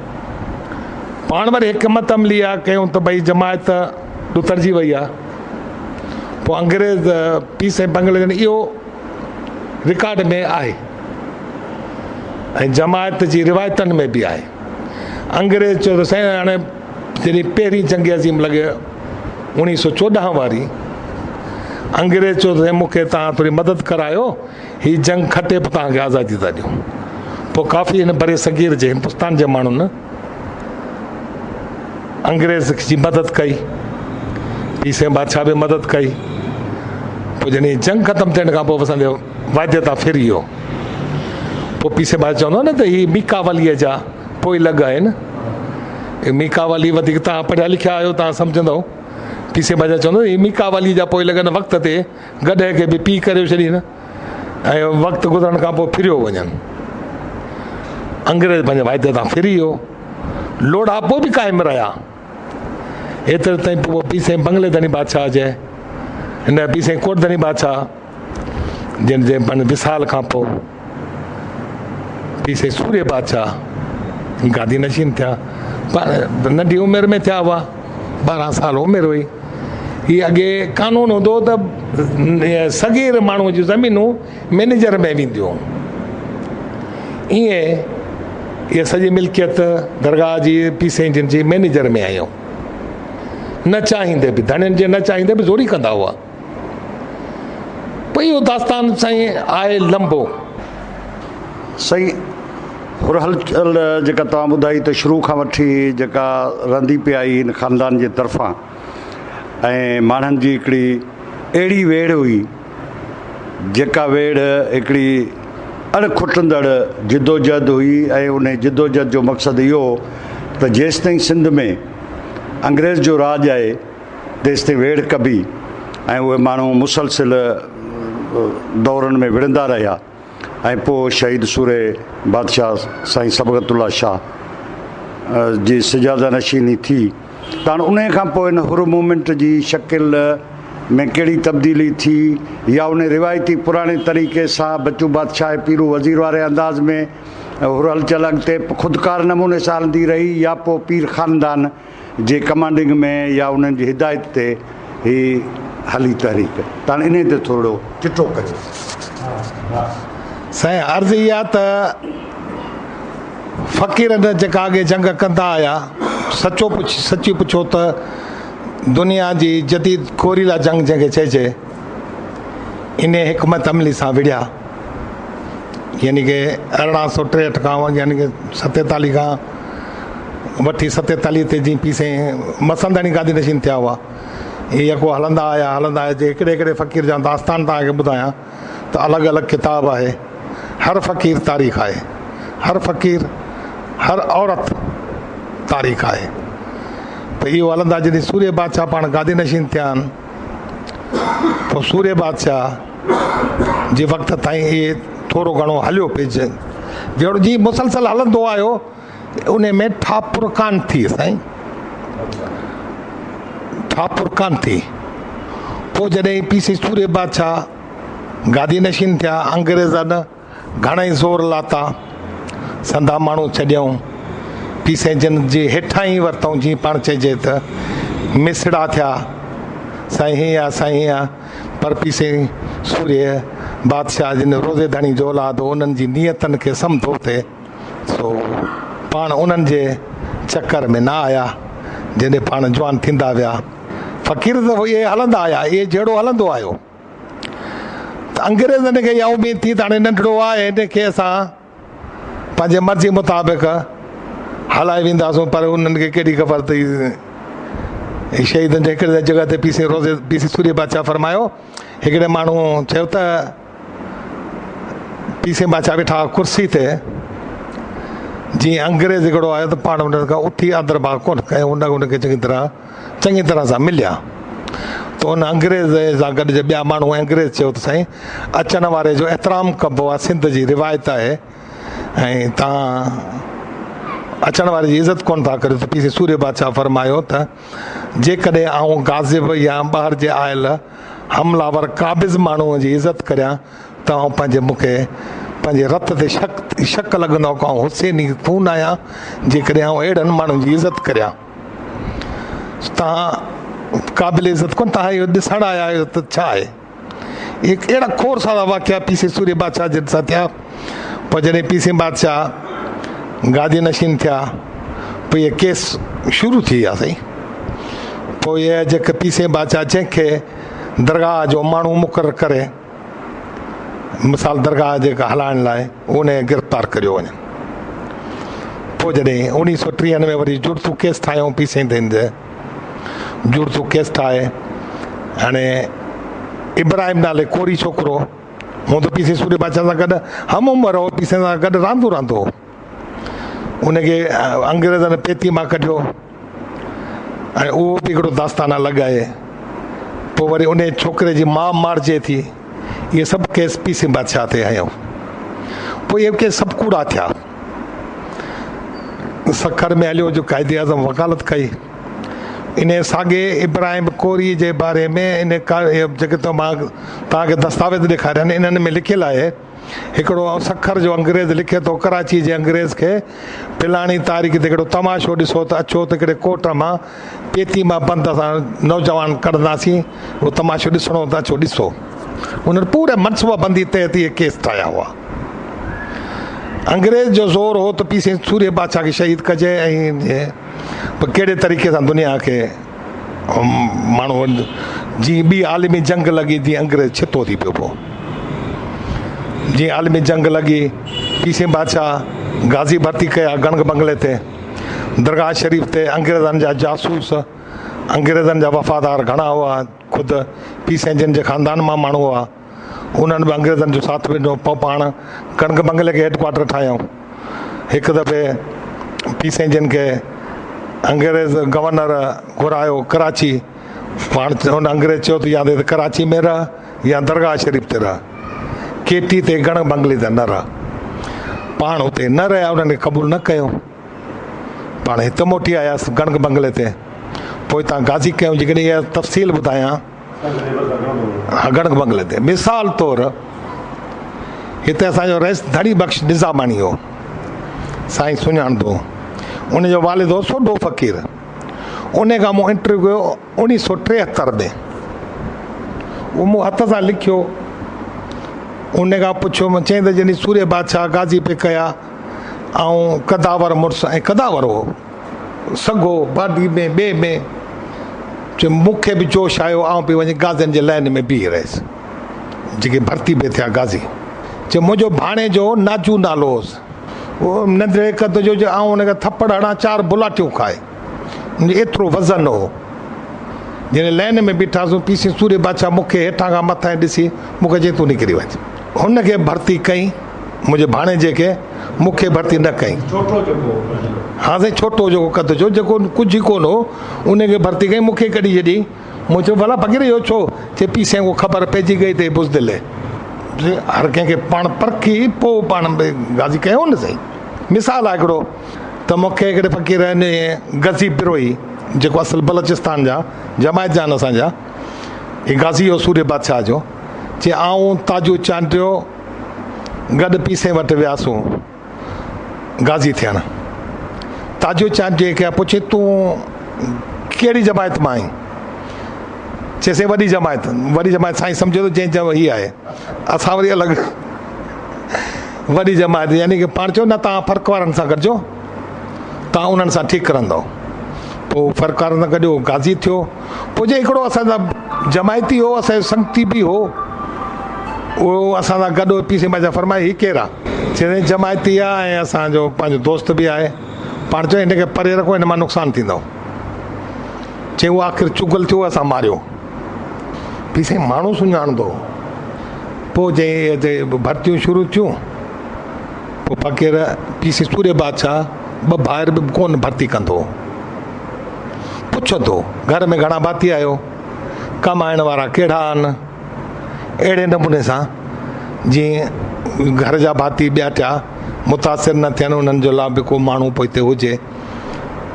पाण वरी हिकमत अमली आहे कयूं त भई जमायत ॾुतरजी वई आहे। पोइ अंग्रेज़ पी साईं बंगले इहो रिकॉर्ड में आहे ऐं जमायत जी रिवायतनि में बि आहे। अंग्रेज़ चयो त साईं हाणे जॾहिं पहिरीं जंग अज़ीम लॻे 1914 वारी, अंग्रेज़ चयो त मूंखे तव्हां थोरी मदद करायो, हीअ जंग खटे पोइ तव्हांखे आज़ादी था ॾियूं। पोइ काफ़ी हिन बरे सगीर जे हिंदुस्तान जे माण्हुनि अंग्रेज़ जी मदद कई, पी साईं बादशाह बि मदद कई। पोइ जॾहिं जंग ख़तमु थियण खां पोइ असांजो वाद्यता फिरी वियो। पोइ पी साईं बादशाह चवंदो न त हीअ मीकावलीअ जा पोइ लॻ आहिनि। मीकावली वधीक तव्हां पढ़िया लिखिया आहियो, तव्हां सम्झंदव। पी साईं बादशाह चवंदो हीअ मीकावली जा पोइ लॻनि वक़्त ते गॾे खे बि पी करे छॾी न, ऐं वक़्तु गुज़रण खां पोइ फिरियो वञनि। अंग्रेज़ पंहिंजे वाइदे तां फिरी वियो। लोड़ा पोइ बि क़ाइमु रहिया एतिरे ताईं। पोइ पी साईं बंगलेदनी बादशाह जे हिन पी साईं कोटदनी बादशाह जिन जे विसाल खां पोइ पी साईं सूर्य बादशाह गादी नशीन थिया, पर नंढी उमिरि में थिया हुआ, 12 साल उमिरि हुई। हीअ अॻे कानून हूंदो त सगीर माण्हूअ जूं ज़मीनूं मैनेजर में वेंदियूं। ईअं इहा सॼी मिल्कियत दरगाह जी पीसे जिन जी मैनेजर में आहियूं। न चाहींदे बि, धणियुनि जे न चाहींदे बि ज़ोरी कंदा हुआ। पोइ इहो दास्तान साईं आहे लंबो। सही हुरहल जेका तव्हां ॿुधाई त शुरू खां वठी जेका रंधी पिए आई हिन ख़ानदान जे तरफ़ां, ऐं माण्हुनि जी हिकिड़ी अहिड़ी वेड़ हुई जेका वेड़ हिकिड़ी अणखुटंदड़ जिदोजहद हुई। ऐं उन जिदोजहद जो मक़सदु इहो त जेसि ताईं सिंध में अंग्रेज़ जो राज आहे तेसि ताईं वेड़ कबी, ऐं उहे माण्हू मुसलसिल दौरनि में विढ़ंदा रहिया। ऐं पोइ शहीद सूरे बादशाह साईं सबक़तुल्लाह शाह जी सिजादा नशीनी थी। त हाणे उन खां पोइ हिन हुर मूवमेंट जी शकिल में कहिड़ी तब्दीली थी, या उन रिवायती पुराणे तरीक़े सां बच्चू बादशाह पीरू वज़ीर वारे अंदाज़ में हुर हलचल अॻिते ख़ुदकार नमूने सां हलंदी रही, या पोइ पीर ख़ानदान जे कमांडिंग में या उन्हनि जी हिदायत ते ही हली तहरीक। त हाणे इन ते थोरो चिटो कयो। साईं अर्ज़ु इहा त फ़क़ीरनि जेका अॻे जंग कंदा आया, सची पुछो त दुनिया जी जदीद कोरीला जंग जंहिंखे चइजे, इन हिकमत अमली सां विढ़िया। यानी कि 1863 खां यानी कि 47 खां वठी 47 ते जीअं पीसे मसंदानी गादी नशीन थिया हुआ, इहे यको हलंदा आया जे हिकिड़े हिकिड़े फ़क़ीर जा दास्तान तव्हांखे ॿुधायां त अलॻि अलॻि किताब आहे। हर फ़क़ीर तारीख़ आहे, हर फ़क़ीर हर औरत तारीख़ आहे। त इहो हलंदा जॾहिं सूर्य बादशाह पाण गादी नशीन थिया आहिनि, पोइ सूर्य बादशाह जे वक़्त ताईं इहे थोरो घणो हलियो पिए, जहिड़ो जीअं मुसलसल हलंदो आयो। उन में ठापुर कान थी साईं, ठापुर कान थी। पोइ जॾहिं पीसी सूर्य बादशाह गादी नशीन थिया, अंग्रेज़नि घणेई ज़ोर लाता, संधा माण्हू छॾियऊं, पीसे जिन जे हेठां ई वरितऊं। जीअं पाण चइजे त मिसड़ा थिया, साईं हीअं साईं आहे। पर पीसे सूर्य बादशाह जिन रोज़े धणी जो औलाद हो, उन्हनि जी नियतनि खे सम्झो थिए, सो पाण उन्हनि जे चकर में न आया। जॾहिं पाण जवान थींदा विया, फ़क़ीर त इहे हलंदा आया, इहे जहिड़ो हलंदो आयो। त अंग्रेज़नि खे इहा उमेद थी त हाणे नंढिड़ो आहे, हिनखे असां पंहिंजे मर्ज़ी मुताबिक़ हलाए वेंदासीं। पर उन्हनि खे केॾी ख़बर अथई, शहीदनि जे हिकिड़े जॻह ते पीसे सूर्य बादशाह फरमायो, हिकिड़े माण्हू चयो त पीसे बादशाह वेठा कुर्सी ते, जीअं अंग्रेज़ हिकिड़ो आयो त पाण उन खां उथी आदरबाग कोन कयो, उनखे चङी तरह सां मिलिया। त उन अंग्रेज़ सां गॾु जे ॿिया माण्हू अंग्रेज़ चयो त साईं अचण वारे जो एतिराम कबो आहे, सिंध जी रिवायत आहे, ऐं तव्हां अचण वारे जी इज़त कोन था करियो। त पीसे सूर्य बादशाह फरमायो त जेकॾहिं आऊं गाज़िब या ॿाहिरि जे आयल हमलावर क़ाबिज़ माण्हूअ जी इज़त करियां त आऊं मूंखे पंहिंजे रत ते शक लॻंदो आहे, आऊं हुसैनी खून आहियां जेकॾहिं आऊं अहिड़नि माण्हुनि जी इज़त करियां। तव्हां क़ाबिल इज़त कोन, तव्हां इहो ॾिसणु आया आहियो त छा आहे। अहिड़ा खोड़ सारा वाक़िया पीसे सूर्य बादशाह जिन सां थिया। पोइ जॾहिं पीसे बादशाह गादी नशीन थिया, पोइ इहे केस शुरू थी विया साईं। पोइ इहे जेके पीसे बादशाह जंहिंखे दरगाह जो माण्हू मुक़ररु करे, मिसाल दरगाह जेका हलाइण लाइ, उन गिरफ़्तार करियो वञे। पोइ जॾहिं 1993 में वरी जुड़तू केस ठाहियूं, पीसे ते जुड़तू केस ठाहे, हाणे इब्राहिम नाले कोरी छोकिरो हूं त पीसे सूर्य बादशाह सां गॾु हम उमिरि हो, पीसे सां गॾु रांदो हो। उनखे अंग्रेज़नि पेती मां कढियो, ऐं उहो बि हिकिड़ो दास्ताना लॻाए। पोइ वरी उन छोकिरे जी माउ मारिजे थी। इहे सभु केस पीसे बादशाह ते आहियूं। पोइ इहे केस सभु कूड़ा थिया। सखर में हलियो जो क़ाइदे आज़म वकालत कई। इन साॻे इब्राहिम कोरी जे बारे में इन जेके मां तव्हांखे दस्तावेज़ ॾेखारिया आहिनि, इन्हनि में लिखियलु आहे हिकिड़ो सखर जो अंग्रेज़ लिखे थो कराची जे अंग्रेज़ खे फलाणी तारीख़ ते हिकिड़ो तमाशो ॾिसो त अचो त हिकिड़े कोर्ट मां पेती मां बंदि असां नौजवान कढंदासीं, उहो तमाशो ॾिसणो त अचो ॾिसो। उन्हनि पूरे मनसूबाबंदी तहत इहे केस ठाहिया हुआ। अंग्रेज़ जो ज़ोर हो त पी साईं सूर्य बादशाह खे शहीद कजे ऐं कहिड़े तरीक़े सां दुनिया खे माण्हू जीअं ॿी आलमी जंग लॻी तीअं अंग्रेज़ छितो थी पियो पोइ। जीअं आलमी जंग लॻी पी साईं बादशाह गाज़ी भर्ती कया गणग बंगले ते, दरगाह शरीफ़ ते अंग्रेज़नि जा जासूस अंग्रेज़नि जा वफ़ादार घणा हुआ, ख़ुदि पी साईं जिन जे ख़ानदान मां माण्हू हुआ, उन्हनि बि अंग्रेज़नि जो साथ ॾिनो। पोइ पाण गणग बंगले खे हेडक्वाटर ठाहियूं। हिकु दफ़े पी साईं जिन खे अंग्रेज़ गवर्नर घुरायो कराची, पाण हुन अंग्रेज़ चयो त या त कराची में रह या दरगाह शरीफ़ ते रह, केटी ते गणग बंगले ते न रह। पाण हुते न रहिया, उन्हनि खे क़बूल न कयो। पाण हिते मोटी आयासीं गणग बंगले ते। पोइ हितां गाज़ी कयूं। जेकॾहिं इहा तफ़सील ॿुधायां, हा गणग बंगले ते मिसाल तौरु हिते असांजो रईस धड़ी बख़्श निज़ामानी हो, साईं सुञाणंदो। उनजो वालिद हो सोढो फ़क़ीर। उन खां मूं इंटरव्यू कयो 1973 में। उहो मूं हथ सां लिखियो। उन खां पुछियो, मां चई त जॾहिं सूर्य बादशाह गाज़ी पे कया ऐं कदावर मुड़ुसु ऐं कदावर हो सॻो बाडी में ॿिए में, चयो मूंखे बि जोश आयो, आउं बि वञी गाज़ियुनि जे लाइन में बीह रहियुसि जेके भर्ती पे थिया गाज़ी। चयो मुंहिंजो भाणे जो नाजू नालो हुउसि, उहो नंढड़े क़द जो, ऐं हुनखे थप्पड़ हणां 4 बुलाटियूं खाए, एतिरो वज़न हो। जॾहिं लाइन में बीठासीं, पी साईं सूर्य बादशाह मूंखे हेठां खां मथां ॾिसी मूंखे चई तूं निकिरी वञ। हुनखे भर्ती कई, मुंहिंजे भाणे जेके, मूंखे भर्ती न कई। हा साईं, छोटो जेको कद जो, जेको कुझु ई कोन हो, उनखे भर्ती कई, मूंखे कढी छॾी। मूं चयो भला फ़क़ीर इहो छो? चए पी साईं को ख़बर पइजी गई त बुज़दिल आहे। हर कंहिंखे पाण परखी पोइ पाण गाज़ी कयूं न साईं। मिसाल आहे हिकिड़ो त मूंखे हिकिड़े फ़क़ीर आहिनि गज़ी बिरोही, जेको असल बलोचिस्तान जा जमायत जा आहिनि असांजा, हे गाज़ी हो सूर्य बादशाह जो। चए आऊं ताजू चांटियो गॾु पी साईं वटि वियासीं गाज़ी थियणु। ताजू चांटिए खे पुछे तूं कहिड़ी जमायत मां आई? चएसि वॾी जमायत। वॾी जमायत साईं सम्झो त जंहिं चयो हीअ आहे, असां वरी अलॻि वॾी जमायत, यानी कि पाण चयो न तव्हां फ़र्क़ु वारनि सां गॾिजो, तव्हां उन्हनि सां ठीकु रहंदव। पोइ फ़र्क़ु वारनि सां गॾियो, गाज़ी थियो। पोइ जे हिकिड़ो असांजा जमायती हो, असांजो संगती बि हो, उहो असां सां गॾु पी साईं बादशाह फरमाए हीउ केरु आहे? चए जमायती आहे ऐं असांजो पंहिंजो दोस्त बि आहे। पाण चयो हिनखे परे रखो, हिन मां नुक़सानु थींदो। चई उहो आख़िर चुगल थियो, असां मारियो। पी साईं माण्हू सुञाणंदो। पोइ जंहिं भर्तियूं शुरू थियूं, पोइ फ़क़ीर पी साईं सूर्य बादशाह 2 भाइर बि कोन भर्ती कंदो, पुछंदो घर में घणा भाती आहियो, कमाइण वारा कहिड़ा आहिनि। अहिड़े नमूने सां जीअं घर जा भाती ॿिया टिया मुतासिर न थियनि, उन्हनि जो लाइ बि को माण्हू पोइ हिते हुजे।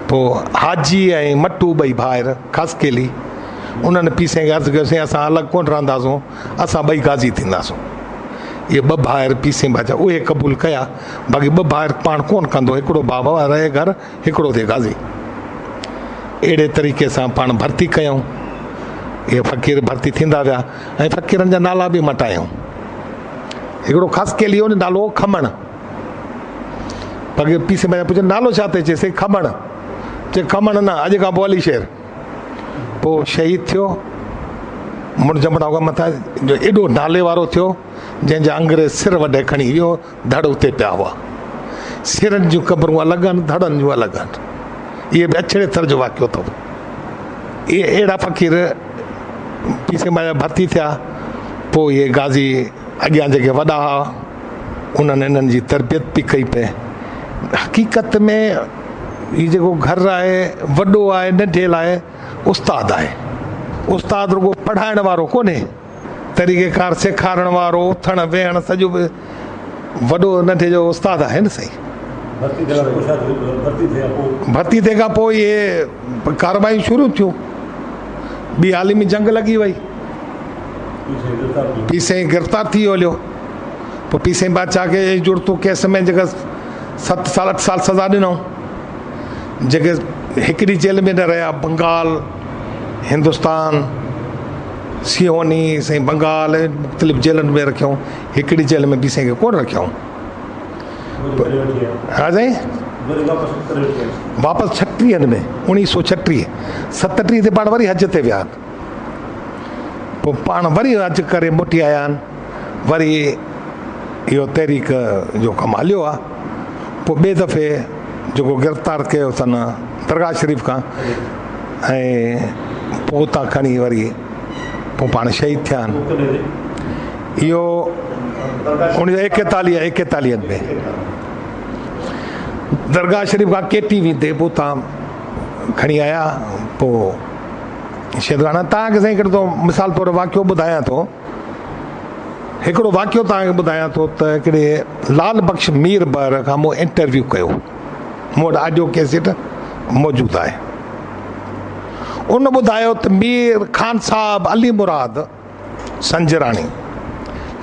पोइ हाजी ऐं मटू 2 भाइर ख़ासि केली, उन्हनि पी साईं खे अर्ज़ु कयोसीं असां अलॻि कोन रहंदासीं, असां 2 गाज़ी थींदासीं। इहे 2 भाइर पी साईं बादशाह उहे क़बूल कया। बाक़ी 2 भाइर पाण कोन कंदो, हिकिड़ो बाबा रहे घर, हिकिड़ो थिए गाज़ी। अहिड़े तरीक़े सां पाण भर्ती कयूं। इहे फ़क़ीर भर्ती थींदा विया ऐं फ़क़ीरनि जा नाला बि मटायूं। हिकिड़ो ख़ासि केली हो, नालो खमण। बाक़ी पी साईं बादशाह पुछे नालो छा अथई? चएसि खमण। चए खमण न, अॼु खां पोइ अली शेर। पोइ शहीद थियो। मुड़ जमड़ा खां मथां जो एॾो नाले वारो थियो, जंहिंजा अंग्रेज़ सिर वढे खणी वियो, धड़ उते पिया हुआ। सिरनि जूं क़बरूं अलॻि आहिनि, धड़नि जूं अलॻि आहिनि। इहे बि अछड़े थर जो वाक़ियो अथव। इहे अहिड़ा फ़क़ीर पी साईं बादशाह भर्ती थिया। पोइ इहे गाज़ी अॻियां जेके वॾा हुआ, उन्हनि इन्हनि जी तरबियत बि कई पए। हक़ीक़त में हीउ जेको घरु आहे, वॾो आहे नंढे लाइ उस्तादु आहे। उस्तादु रुॻो पढ़ाइण वारो कोन्हे, तरीक़ेकार सेखारण वारो, उथणु वेहणु सॼो बि वॾो नंढे जो उस्तादु आहे न साईं। भर्ती थिए खां पोइ इहे कारवायूं शुरू थियूं। 2 आलिमी जंग लॻी वई, पी साईं गिरफ़्तार थी हलियो। पोइ पीसे बादशाह खे जुड़तो केस में जेका 7 साल 8 साल सज़ा ॾिनऊं, जेके हिकिड़ी जेल में न रहिया, बंगाल, हिंदुस्तान, सियोनी, साईं बंगाल, मुख़्तलिफ़ जेलनि में रखियऊं, हिकिड़ी जेल में पीसे खे कोन रखियऊं। हा साईं, वापसि 36 में 1936 37 ते पाण वरी हज ते विया आहिनि, पोइ पाण वरी हज करे मोटी आया आहिनि, वरी इहो तहरीक जो कमु हलियो आहे। पोइ ॿिए दफ़े जेको गिरफ़्तार कयो अथनि दरगाह शरीफ़ खां, ऐं पोइ उतां खणी वरी पोइ पाण शहीद थिया आहिनि। इहो 1941 में दरगाह शरीफ़ खां KTV ते पोइ उतां खणी आया। पोइ शहीद खाना तव्हांखे साईं हिकिड़ो मिसाल तौरु वाक़ियो ॿुधायां थो, हिकिड़ो वाक़ियो तव्हांखे ॿुधायां थो त हिकिड़े लाल बख्श मीर बर खां मूं इंटरव्यू कयो, मूं वटि ऑडियो कैसेट मौजूदु आहे। उन ॿुधायो त मीर ख़ान साहब अली मुराद संजराणी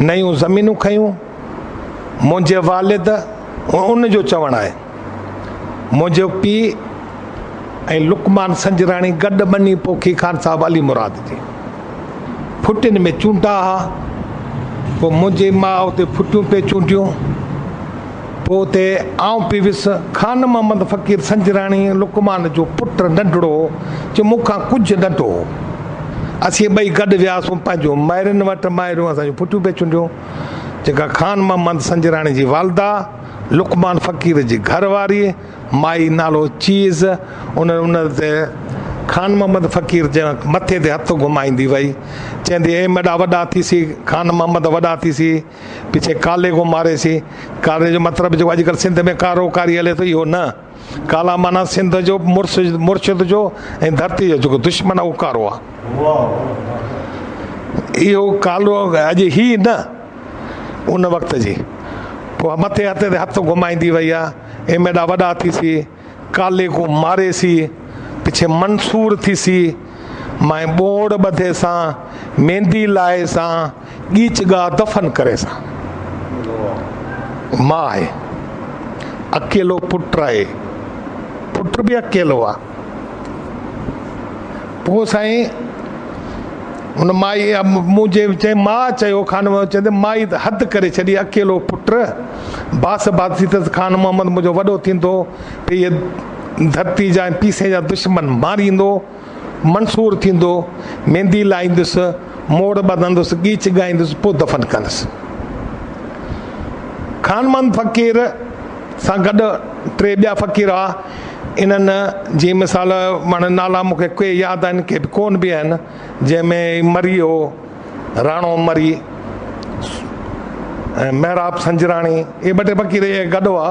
नयूं ज़मीनूं खयूं, मुंहिंजे वालिद उन जो चवणु आहे मुंहिंजो पीउ ऐं लुकमान संजराणी गॾु ॿनी पोखी ख़ान साहब अली मुराद जी, फुटियुनि में चूंडा हुआ। पोइ मुंहिंजी माउ उते फुटियूं पे चूंडियूं, पोइ उते आउं पई वियुसि। ख़ान मोहम्मद फ़क़ीर संजराणी लुकमान जो पुटु नंढड़ो जो मूंखां कुझु नंढो, असीं ॿई गॾु वियासीं पंहिंजो माइरुनि वटि, माइरूं असांजूं फुटियूं पे चूंडियूं। जेका ख़ान मोहम्मद संजराणी जी वालदा, लुकमान फ़क़ीर जी घरवारी, माई नालो चीज़, उन ते ख़ान मोहम्मद फ़क़ीर जे मथे ते हथु घुमाईंदी वई, चवंदी ए मेॾा वॾा थीसी, ख़ान मोहम्मद वॾा थीसी, पीछे काले को मारेसी। काले जो मतिलबु जेको अॼुकल्ह सिंध में कारो कारी हले थो, इहो न, काला माना सिंध जो मुर्शिद जो ऐं धरती जो जेको दुश्मन आहे उहो कारो आहे। इहो कालो अॼु ही न, उन वक़्त जी। पोइ मथे हथ ते हथु घुमाईंदी वई आहे, ए मेॾा वॾा थीसी, काले को मारेसी, पिछे मंसूर थीसी, मां ॿोड़ ॿधे सां, मेहंदी लाए सां, ॻीच ॻाह दफ़न करे सां। मां आहे, अकेलो पुटु आहे, पुटु बि अकेलो आहे। पोइ साईं हुन माई मुंहिंजे चई, मां चयो, ख़ान चवंदे माई त हदि करे छॾी, अकेलो पुटु बास बासी अथसि, ख़ान मोहम्मद मुंहिंजो वॾो थींदो, इहे धरती जा पीसे जा दुश्मन मारींदो, मंसूर थींदो, मेहंदी लाईंदुसि, मोड़ ॿधंदुसि, ॻीच ॻाईंदुसि, पोइ दफ़न कंदुसि। ख़ान मोहम्मद फ़क़ीर सां गॾु 3 ॿिया फ़क़ीर हुआ। इन्हनि जी मिसाल माना नाला मूंखे के यादि आहिनि, के कोन बि आहिनि, जंहिंमें मरी हो, राणो मरी, ऐं महराब संजराणी, इहे 2 टे फ़क़ीर गॾु हुआ।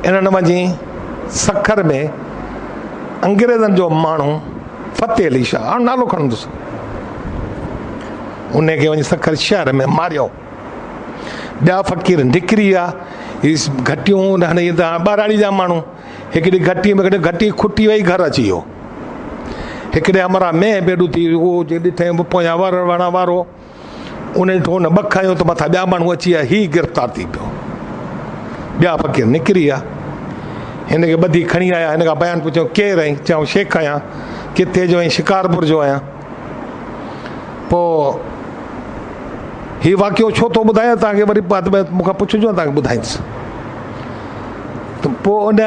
इन्हनि वञी सखर में अंग्रेज़नि जो माण्हू फ़तेह अली शाह, हाणे नालो खणंदुसि, उनखे वञी सखर शहर में मारियो। ॿिया फ़क़ीर निकिरी विया, हीअ घटियूं हाणे ॿाराड़ी जा माण्हू, हिकिड़ी घटी में घटी खुटी वई, घर अची वियो। हिकिड़े अमरा में बेडू थी, उहो जे ॾिठे पोयां वण वारो, उन ॾिठो, उन 2 खयो त मथां ॿिया माण्हू अची विया, हीउ गिरफ़्तार थी पियो। ॿिया फ़क़ीर निकिरी विया, हिनखे ॿधी खणी आया, हिन खां बयानु पुछियो केरु आहीं, चऊं शेख आहियां, किथे जो आहीं, शिकारपुर जो आहियां। पोइ हीउ वाक़ियो छो थो ॿुधायां तव्हांखे, वरी बाद में मूंखां पुछिजो, तव्हांखे ॿुधाईंदुसि। त पोइ उन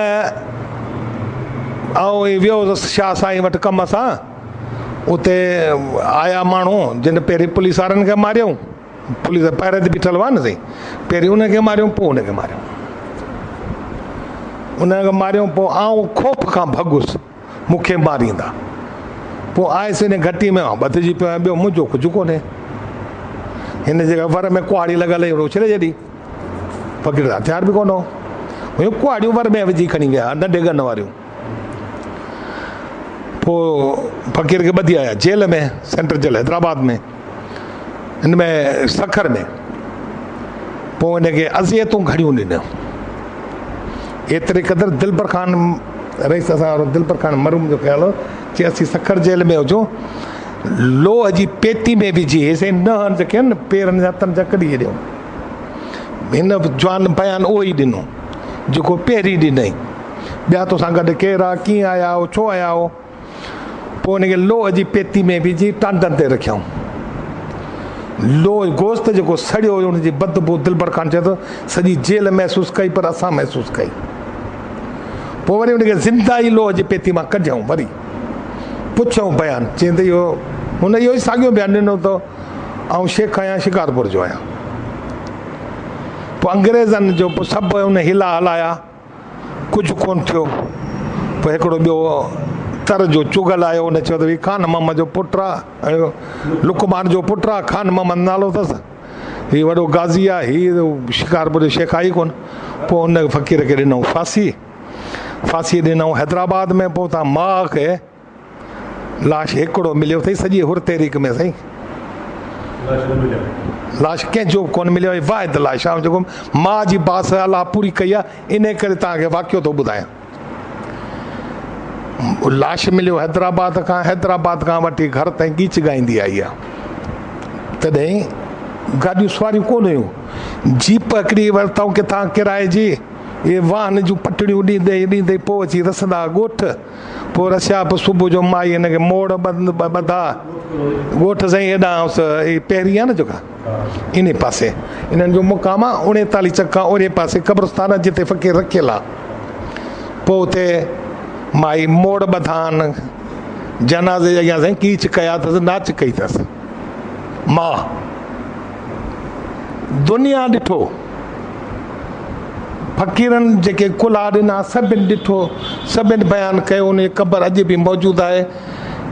वियो शाह साईं वटि कम सां, उते आया माण्हू जिन पहिरीं पुलिस वारनि खे मारियऊं, पुलिस पहिरें ते बीठल हुआ न साईं, पहिरीं उनखे मारियऊं, पोइ उनखे मारियऊं, उनखे मारियऊं। पोइ आउं ख़ौफ़ खां भॻुसि, मूंखे मारींदा। पोइ आयुसि हिन घटी में, ॿधिजी पियो आहियां, ॿियो मुंहिंजो कुझु कोन्हे। हिन जे वर में कुहाड़ी लॻल हुई, छॾे जॾी, फ़क़ीर हथियार बि कोन हो, कुहाड़ियूं वर में विझी खणी विया, नंढे गन वारियूं। पोइ फ़क़ीर खे ॿधी आया जेल में, सेंट्रल जेल हैदराबाद में, हिन में सखर में। पोइ हिनखे अज़ियतूं घणियूं ॾिनऊं, एतिरे क़दुरु दिलबर ख़ान रईस सां, दिलबर ख़ान मरूम जो ख़्यालु हो, चई असीं सखर जेल में हुजूं, लोह जी पेटी में विझी, हेसि न जेके आहिनि पेरनि जा हथनि जा कढी छॾियऊं, हिन जवान बयानु उहो ई ॾिनो जेको पहिरीं ॾिनई। ॿिया तोसां गॾु केरु आहे, कीअं आया हो, छो आया हो। पोइ हुनखे लोह जी पेती में विझी टांडनि ते रखियऊं। लोह गोश्त जेको सड़ियो हुयो हुनजी बदबू दिलबर ख़ान चए थो सॼी जेल महसूसु कई, पर असां महसूसु कई। पोइ वरी हुनखे ज़िंदा ई लोह जी पेती मां कढियऊं, वरी पुछऊं बयानु, चई त इहो हुन इहो ई साॻियो बयानु ॾिनो त ऐं शेख आहियां, शिकारपुर जो आहियां। पोइ अंग्रेज़नि जो पोइ सभु हुन हिला हलाया, कुझु कोन थियो। पोइ हिकिड़ो ॿियो तर जो चुगल आयो, हुन चयो त हीउ ख़ान मोहम्मद जो पुटु आहे, लुकमान जो पुटु आहे, ख़ान मोहम्मद नालो अथसि, हीउ वॾो गाज़ी आहे, हीउ शिकारपुर जो शेख आई कोन। पोइ हुन फ़क़ीर खे ॾिनऊं फांसी ॾिनऊं हैदराबाद में। पोइ तव्हां माउ खे लाश हिकिड़ो मिलियो अथई सॼी हुर तहरीक में साईं, लाश कंहिंजो बि कोन मिलियो, वाहिद लाश आहे जेको माउ जी बास अलाह पूरी कई आहे। इन करे तव्हांखे वाक़ियो थो ॿुधायां। लाश मिलियो हैदराबाद खां वठी घर ताईं गीच ॻाईंदी आई आहे। तॾहिं गाॾियूं सवारियूं कोन हुयूं, जीप हिकिड़ी वरितऊं किथां किराए जी, इहे वाहन जूं पटड़ियूं ॾींदे पोइ अची रसंदा ॻोठ। पोइ रसिया पोइ सुबुह जो माई हिनखे मोड़ ॿधा ॻोठ साईं हेॾां पहिरीं आहे न जेका इन पासे इन्हनि जो मुक़ाम आहे, 39 चक्का ओड़े पासे क़ब्रस्तान जिते फ़क़ीर रखियलु आहे। पोइ उते माई मोड़ ॿधान, जनाज़े जे अॻियां साईं कीच कया अथसि, नाच कई अथसि। मां दुनिया ॾिठो, फ़क़ीरनि जेके कुला ॾिना सभिनि ॾिठो, सभिनि बयानु कयो। उन क़बर अॼु बि मौजूदु आहे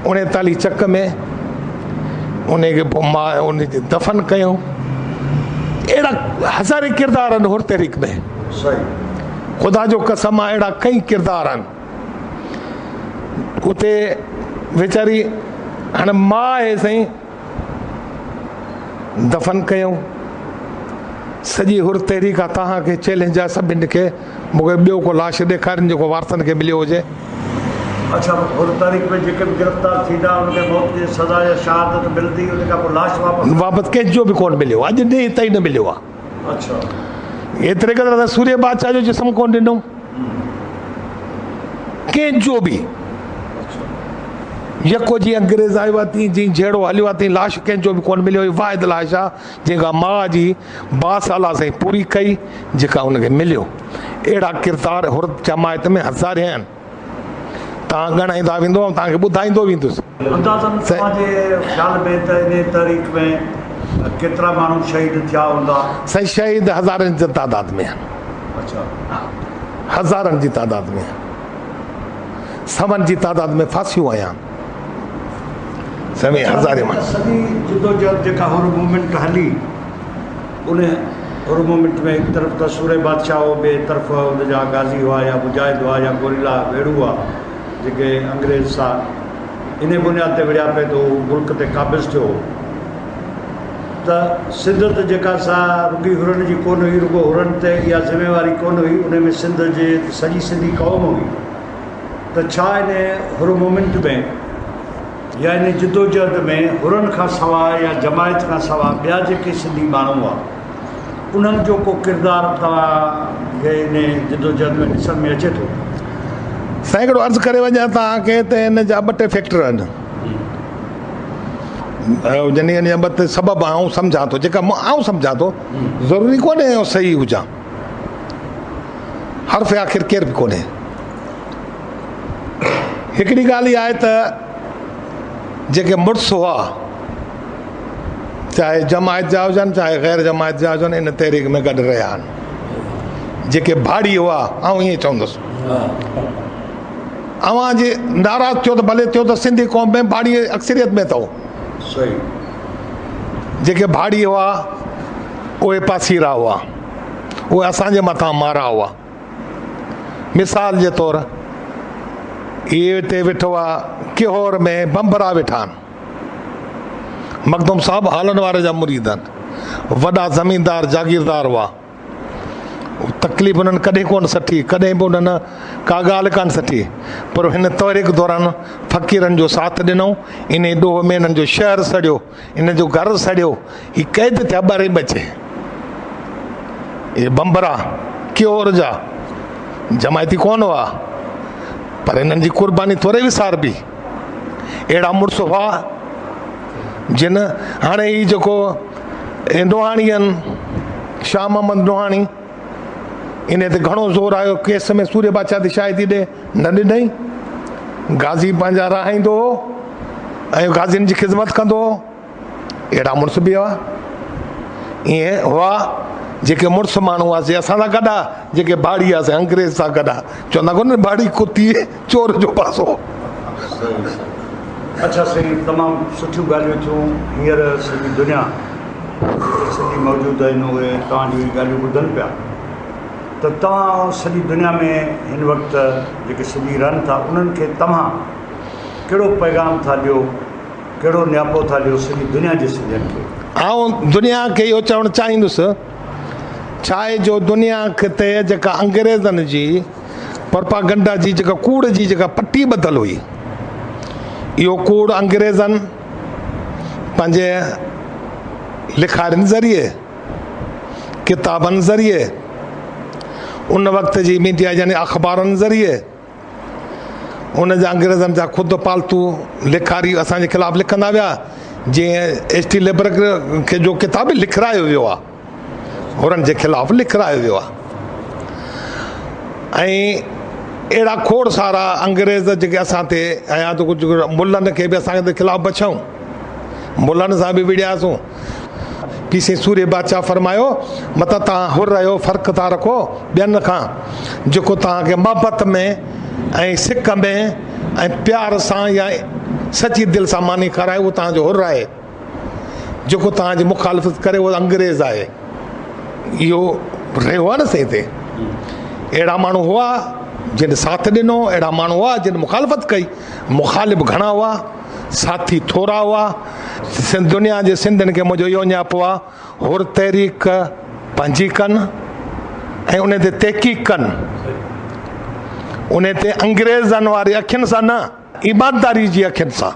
39 चक में। उनखे पोइ मां उनजी दफ़न कयूं। अहिड़ा हज़ारे किरदार आहिनि हुर तहरीक में, ख़ुदा जो कसम आहे, अहिड़ा कई किरदार आहिनि उते। वीचारी हाणे मां आहे साईं, दफ़न कयूं। सॼी हुर तहरीक आहे, तव्हांखे चैलेंज आहे सभिनि खे, मूंखे ॿियो को लाश ॾेखारिनि जेको वारसनि खे मिलियो हुजे। अच्छा, हुर तहरीक में जेके बि गिरफ़्तार थींदा उनखे मौत जी सज़ा या शहादत मिलंदी, उन खां पोइ लाश वापसि कंहिंजो बि कोन मिलियो, अॼु ॾींहुं ताईं न मिलियो आहे। अच्छा, एतिरे क़दुरु त सूर्य बादशाह जो जिस्म कोन ॾिनो कंहिंजो बि। यको जीअं अंग्रेज़ आयो आहे तीअं जीअं जहिड़ो हलियो आहे तीअं लाश कंहिंजो बि कोन मिलियो। वाहिद लाश आहे जेका माउ जी बासाला साईं पूरी कई, जेका हुनखे मिलियो। अहिड़ा किरदार हुर जमायत में हज़ारे आहिनि, तव्हां ॻणाईंदा वेंदो ऐं तव्हांखे ॿुधाईंदो वेंदुसि। केतिरा माण्हू शहीद थिया हूंदा साईं? शहीद हज़ारनि जी तादाद में आहिनि। अच्छा, हज़ारनि जी तादाद में, सवनि जी तादाद में फांसियूं आहियां। सभी हज़ारे मां सॼी जिदोजहद जेका हुर मूवमेंट हली, उन हुर मूवमेंट में हिकु तरफ़ त सूर्य बादशाह हो, ॿिए तरफ़ हुनजा गाज़ी हुआ या मुजाहिद हुआ या गोरिला भेड़ू हुआ जेके अंग्रेज़ सां इन बुनियाद ते विढ़िया पिए थो मुल्क ते क़ाबिज़ थियो। त सिंध त जेका सा रुॻी हुरनि जी कोन हुई, रुॻो हुरनि ते इहा ज़िमेवारी कोन हुई, उन में सिंध जे सॼी सिंधी क़ौम हुई। त छा इन हुर मूवमेंट में या इन जिदोजहद में हुरनि खां सवाइ या जमायत खां सवाइ ॿिया जेके सिंधी माण्हू हुआ उन्हनि जो को किरदारु तव्हांखे इन जिदोजहद में ॾिसण में अचे थो? साईं हिकिड़ो अर्ज़ु करे वञा तव्हांखे त हिन जा 2 फैक्टर आहिनि, जॾहिं इन जा 2 सबब आउं सम्झां थो, जेका आउं सम्झां थो। ज़रूरी कोन्हे सही हुजां, हर्फ़ आख़िर केर बि कोन्हे। हिकिड़ी ॻाल्हि इहा आहे त जेके मुड़ुस हुआ, चाहे जमायत जा हुजनि चाहे ग़ैर जमायत जा हुजनि, इन तहरीक में गॾु रहिया आहिनि। जेके भाड़ी हुआ, आउं ईअं चवंदुसि, अवां जे नाराज़ थियो त भले थियो त सिंधी क़ौम में भाड़ी अक्सरियत में अथव। जेके भाड़ी हुआ उहे पासीरा हुआ, उहे असांजे मथां मारा हुआ। मिसाल जे तौरु इहे हिते वेठो आहे किहोर में बंबरा वेठा आहिनि, मखदूम साहब हालन वारे जा मुरीद आहिनि, वॾा ज़मीनदार जागीरदार हुआ। तकलीफ़ उन्हनि कॾहिं कोन सठी, कॾहिं बि उन्हनि का ॻाल्हि कोन सठी, पर हिन तहरीक दौरान फ़क़ीरनि जो साथ ॾिनऊं। इन ॾोह में इन्हनि जो शहर सड़ियो, इन जो घरु सड़ियो, हीउ क़ैद थिया 12 बचे। ये बंबरा क्योर जा जमायती कोन हुआ पर हिननि जी कुर्बानी थोरे विसार बि अहिड़ा मुड़ुस हुआ जिन हाणे ही जेको नोहाणी आहिनि शाह मोहम्मद नोहाणी इन ते घणो ज़ोर आयो केस में सूर्य बादशाह ते शायदि ॾे न ॾिनई गाज़ी पंहिंजा रहाईंदो हो ऐं गाज़ियुनि जी ख़िदमत कंदो हो अहिड़ा मुड़ुस बि हुआ ईअं हुआ जेके मुड़ुस माण्हू हुआसीं असां सां गॾा जेके बाड़ी हुआसीं अंग्रेज़ सां गॾा चवंदा कोन बाड़ी कुती चोर जो पासो। अच्छा साईं तमामु सुठियूं ॻाल्हियूं थियूं हींअर सॼी दुनिया सॼी मौजूदु आहिनि उहे तव्हांजी ॻाल्हियूं ॿुधनि पिया त तव्हां सॼी दुनिया में हिन वक़्तु जेके सिंधी रहनि था उन्हनि खे तव्हां कहिड़ो पैगाम था ॾियो कहिड़ो नियापो था ॾियो सॼी दुनिया जे सिंधियुनि खे। आउं दुनिया खे इहो चवणु चाहींदुसि छा आहे जो दुनिया ते जेका अंग्रेज़नि जी प्रोपागंडा जी जेका कूड़ जी जेका पटी ॿधल हुई इहो कूड़ अंग्रेज़नि पंहिंजे लिखारियुनि ज़रिए किताबनि ज़रिए उन वक़्त जी मीडिया यानी अख़बारनि ज़रिए उन जा अंग्रेज़नि जा ख़ुदि पालतू लिखारी असांजे ख़िलाफ़ु लिखंदा विया जीअं एस टी लेबर खे जो किताब लिखायो वियो आहे हुननि जे ख़िलाफ़ु लिखायो वियो आहे ऐं अहिड़ा खोड़ सारा अंग्रेज़ जेके असां ते ऐं त कुझु मुल्हनि खे बि असांजे ख़िलाफ़ु बचाऊं मुल्हनि सां बि विड़ियासीं पीसे सूर्य बादशाह फरमायो मतिलबु तव्हां हुर रहियो फ़र्क़ु था रखो ॿियनि खां जेको तव्हांखे मोहबत में ऐं सिक में ऐं प्यार सां या सची दिलि सां मानी खाराए उहो तव्हांजो हुर आहे जेको तव्हांजी मुखालिफ़त करे उहो अंग्रेज़ आहे इहो रहियो आहे न सही ते अहिड़ा माण्हू हुआ जिन साथ ॾिनो अहिड़ा माण्हू हुआ जिन मुखालिफ़त कई मुखालिफ़ घणा हुआ साथी थोरा हुआ दुनिया जे सिंधियुनि खे मुंहिंजो इहो ञापो आहे हुर तहरीक पंहिंजी कनि ऐं उन ते तहक़ीक़ कनि उन ते अंग्रेज़नि वारी अखियुनि सां न ईमानदारी जी अखियुनि सां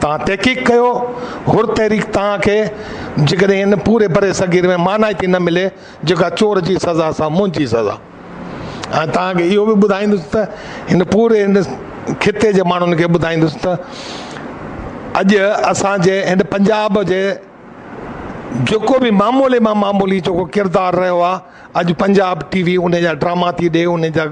तव्हां तहक़ीक़ कयो हुर तहरीक तव्हांखे जेकॾहिं हिन पूरे बरे सगीर में मानाइती न मिले जेका चोर जी सज़ा सां मुंहिंजी सज़ा ऐं तव्हांखे इहो बि ॿुधाईंदुसि त हिन पूरे हिन खिते जे माण्हुनि खे ॿुधाईंदुसि त अॼु असांजे हिन पंजाब जे जेको बि मामूली मां मामूली जेको किरदारु रहियो आहे अॼु पंजाब टीवी उन जा ड्रामा थी ॾे उन जा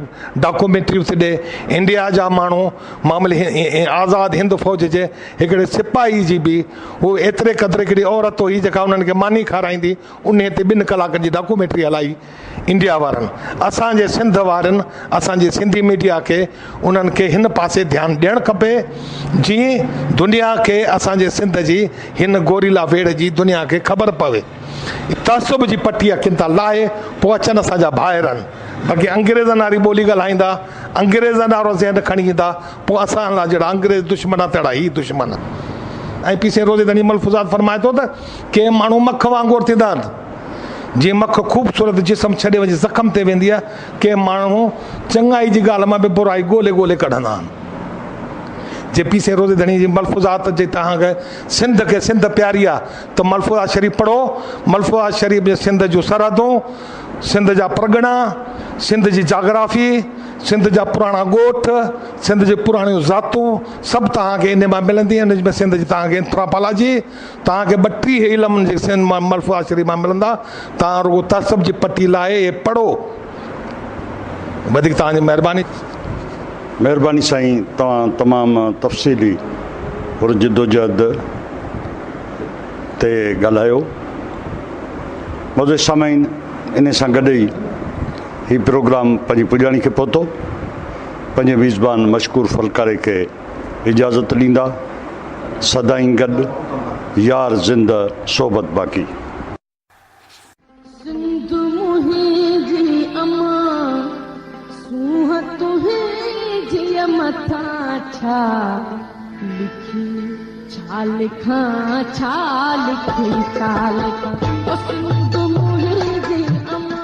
डॉक्यूमेंट्रियूं थी ॾे इंडिया जा माण्हू मामूली आज़ादु हिंद फ़ौज जे हिकिड़े सिपाही जी बि उहो एतिरे क़दुरु हिकिड़ी औरत हुई जेका उन्हनि खे मानी खाराईंदी उन ते 2 कलाकनि जी डॉक्यूमेंट्री हलाई इंडिया वारनि असांजे सिंध वारनि असांजी सिंधी मीडिया खे उन्हनि खे हिन पासे ध्यानु ॾियणु खपे जीअं दुनिया खे असांजे सिंध जी हिन गोरीला वेड़ जी दुनिया खे ख़बर पवे तसुब जी पटी अखियुनि तां लाहे पोइ अचनि असांजा ॿाहिरि आहिनि बाक़ी अंग्रेज़नि वारी ॿोली ॻाल्हाईंदा अंग्रेज़नि वारो ज़हन खणी ईंदा पोइ असां लाइ जहिड़ा अंग्रेज़ दुश्मन आहे तहिड़ा ई दुश्मन ऐं पीसे रोज़े धनी मलफूज़ात फरमाए थो त के माण्हू मख वांगुरु थींदा आहिनि जीअं मख ख़ूबसूरत जिस्म छॾे वञे ज़ख़्म ते वेंदी आहे के माण्हू चङाई जी ॻाल्हि मां बि बुराई ॻोल्हे ॻोल्हे कढंदा आहिनि जे पीसे रोज़े धनी जी मलफूज़ात जे तव्हांखे सिंध खे सिंध प्यारी आहे त मलफूज़ात शरीफ़ पढ़ो मलफूज़ात शरीफ़ जे सिंध जूं सरहदूं सिंध जा परॻणा सिंध जी जाग्राफ़ी सिंध जा पुराणा ॻोठ सिंध जी पुराणियूं ज़ातूं सभु तव्हांखे इन मां मिलंदी इन में सिंध जी तव्हांखे एंथ्रोपोलॉजी तव्हांखे 32 इल्म जे सिंध मां मलफूज़ात शरीफ़ मां मिलंदा तव्हां रुॻो तसब जी पटी लाहे इहे पढ़ो वधीक तव्हांजी महिरबानी साईं तव्हां तमामु तफ़सीली और जिदोजहद ते ॻाल्हायो मौजूद सामाईन इन सां गॾु ई हीउ प्रोग्राम पंहिंजी पुॼाणी खे पहुतो पंहिंजे मेज़बान मशकूर फलकारे खे इजाज़त ॾींदा सदाईं गॾु यार ज़िंद सोबत बाक़ी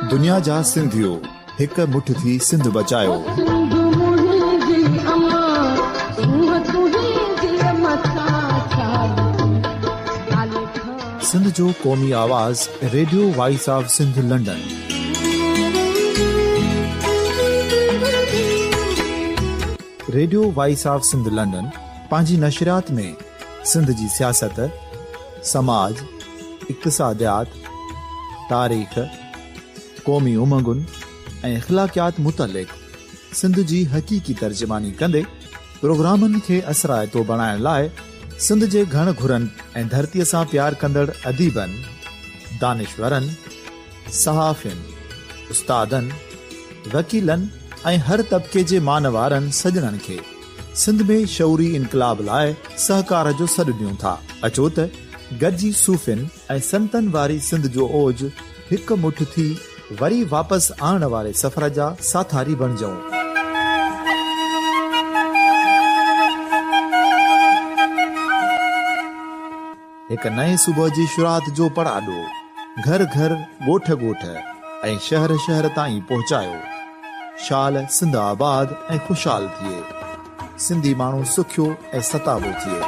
दुनिया जा सिंधियो हिक मुठ थी सिंध बचायो सिंध जो क़ौमी आवाज़ radio voice of Sindh London. Radio voice of Sindh London पंहिंजी नशरियात में सिंध जी सियासत, समाज, इक़्तिसादियात, तारीख़, क़ौमी उमंगुनि ऐं इख़्लाक़ियात मुतलिक़ सिंध जी हक़ीक़ी तर्जुमानी कंदे प्रोग्रामनि खे असराइतो बणाइण लाइ सिंध जे घण घुरनि ऐं धरतीअ सां प्यार कंदड़ अदीबनि, दानिशवरनि, सहाफ़ियुनि, उस्तादनि, वकीलनि ऐं हर तबिके जे मानवारनि सजणनि खे सिंध में शऊरी इनकलाब लाइ सहकार जो सॾु ॾियूं था। अचो त गॾिजी सूफ़ियुनि ऐं संतनि वारी सिंध जो ओज हिकु मुठ थी वरी वापसि आणण वारे सफ़र जा साथारी बणिजऊं। हिकु नए सुबुह जी शुरूआत जो पड़ाॾो घर घर, ॻोठ ॻोठ ऐं शहर शहर ताईं पहुचायो। शाल सिंध आबाद ऐं ख़ुशहाल थिए, सिंधी माण्हू सुखियो ऐं सताबो थिए।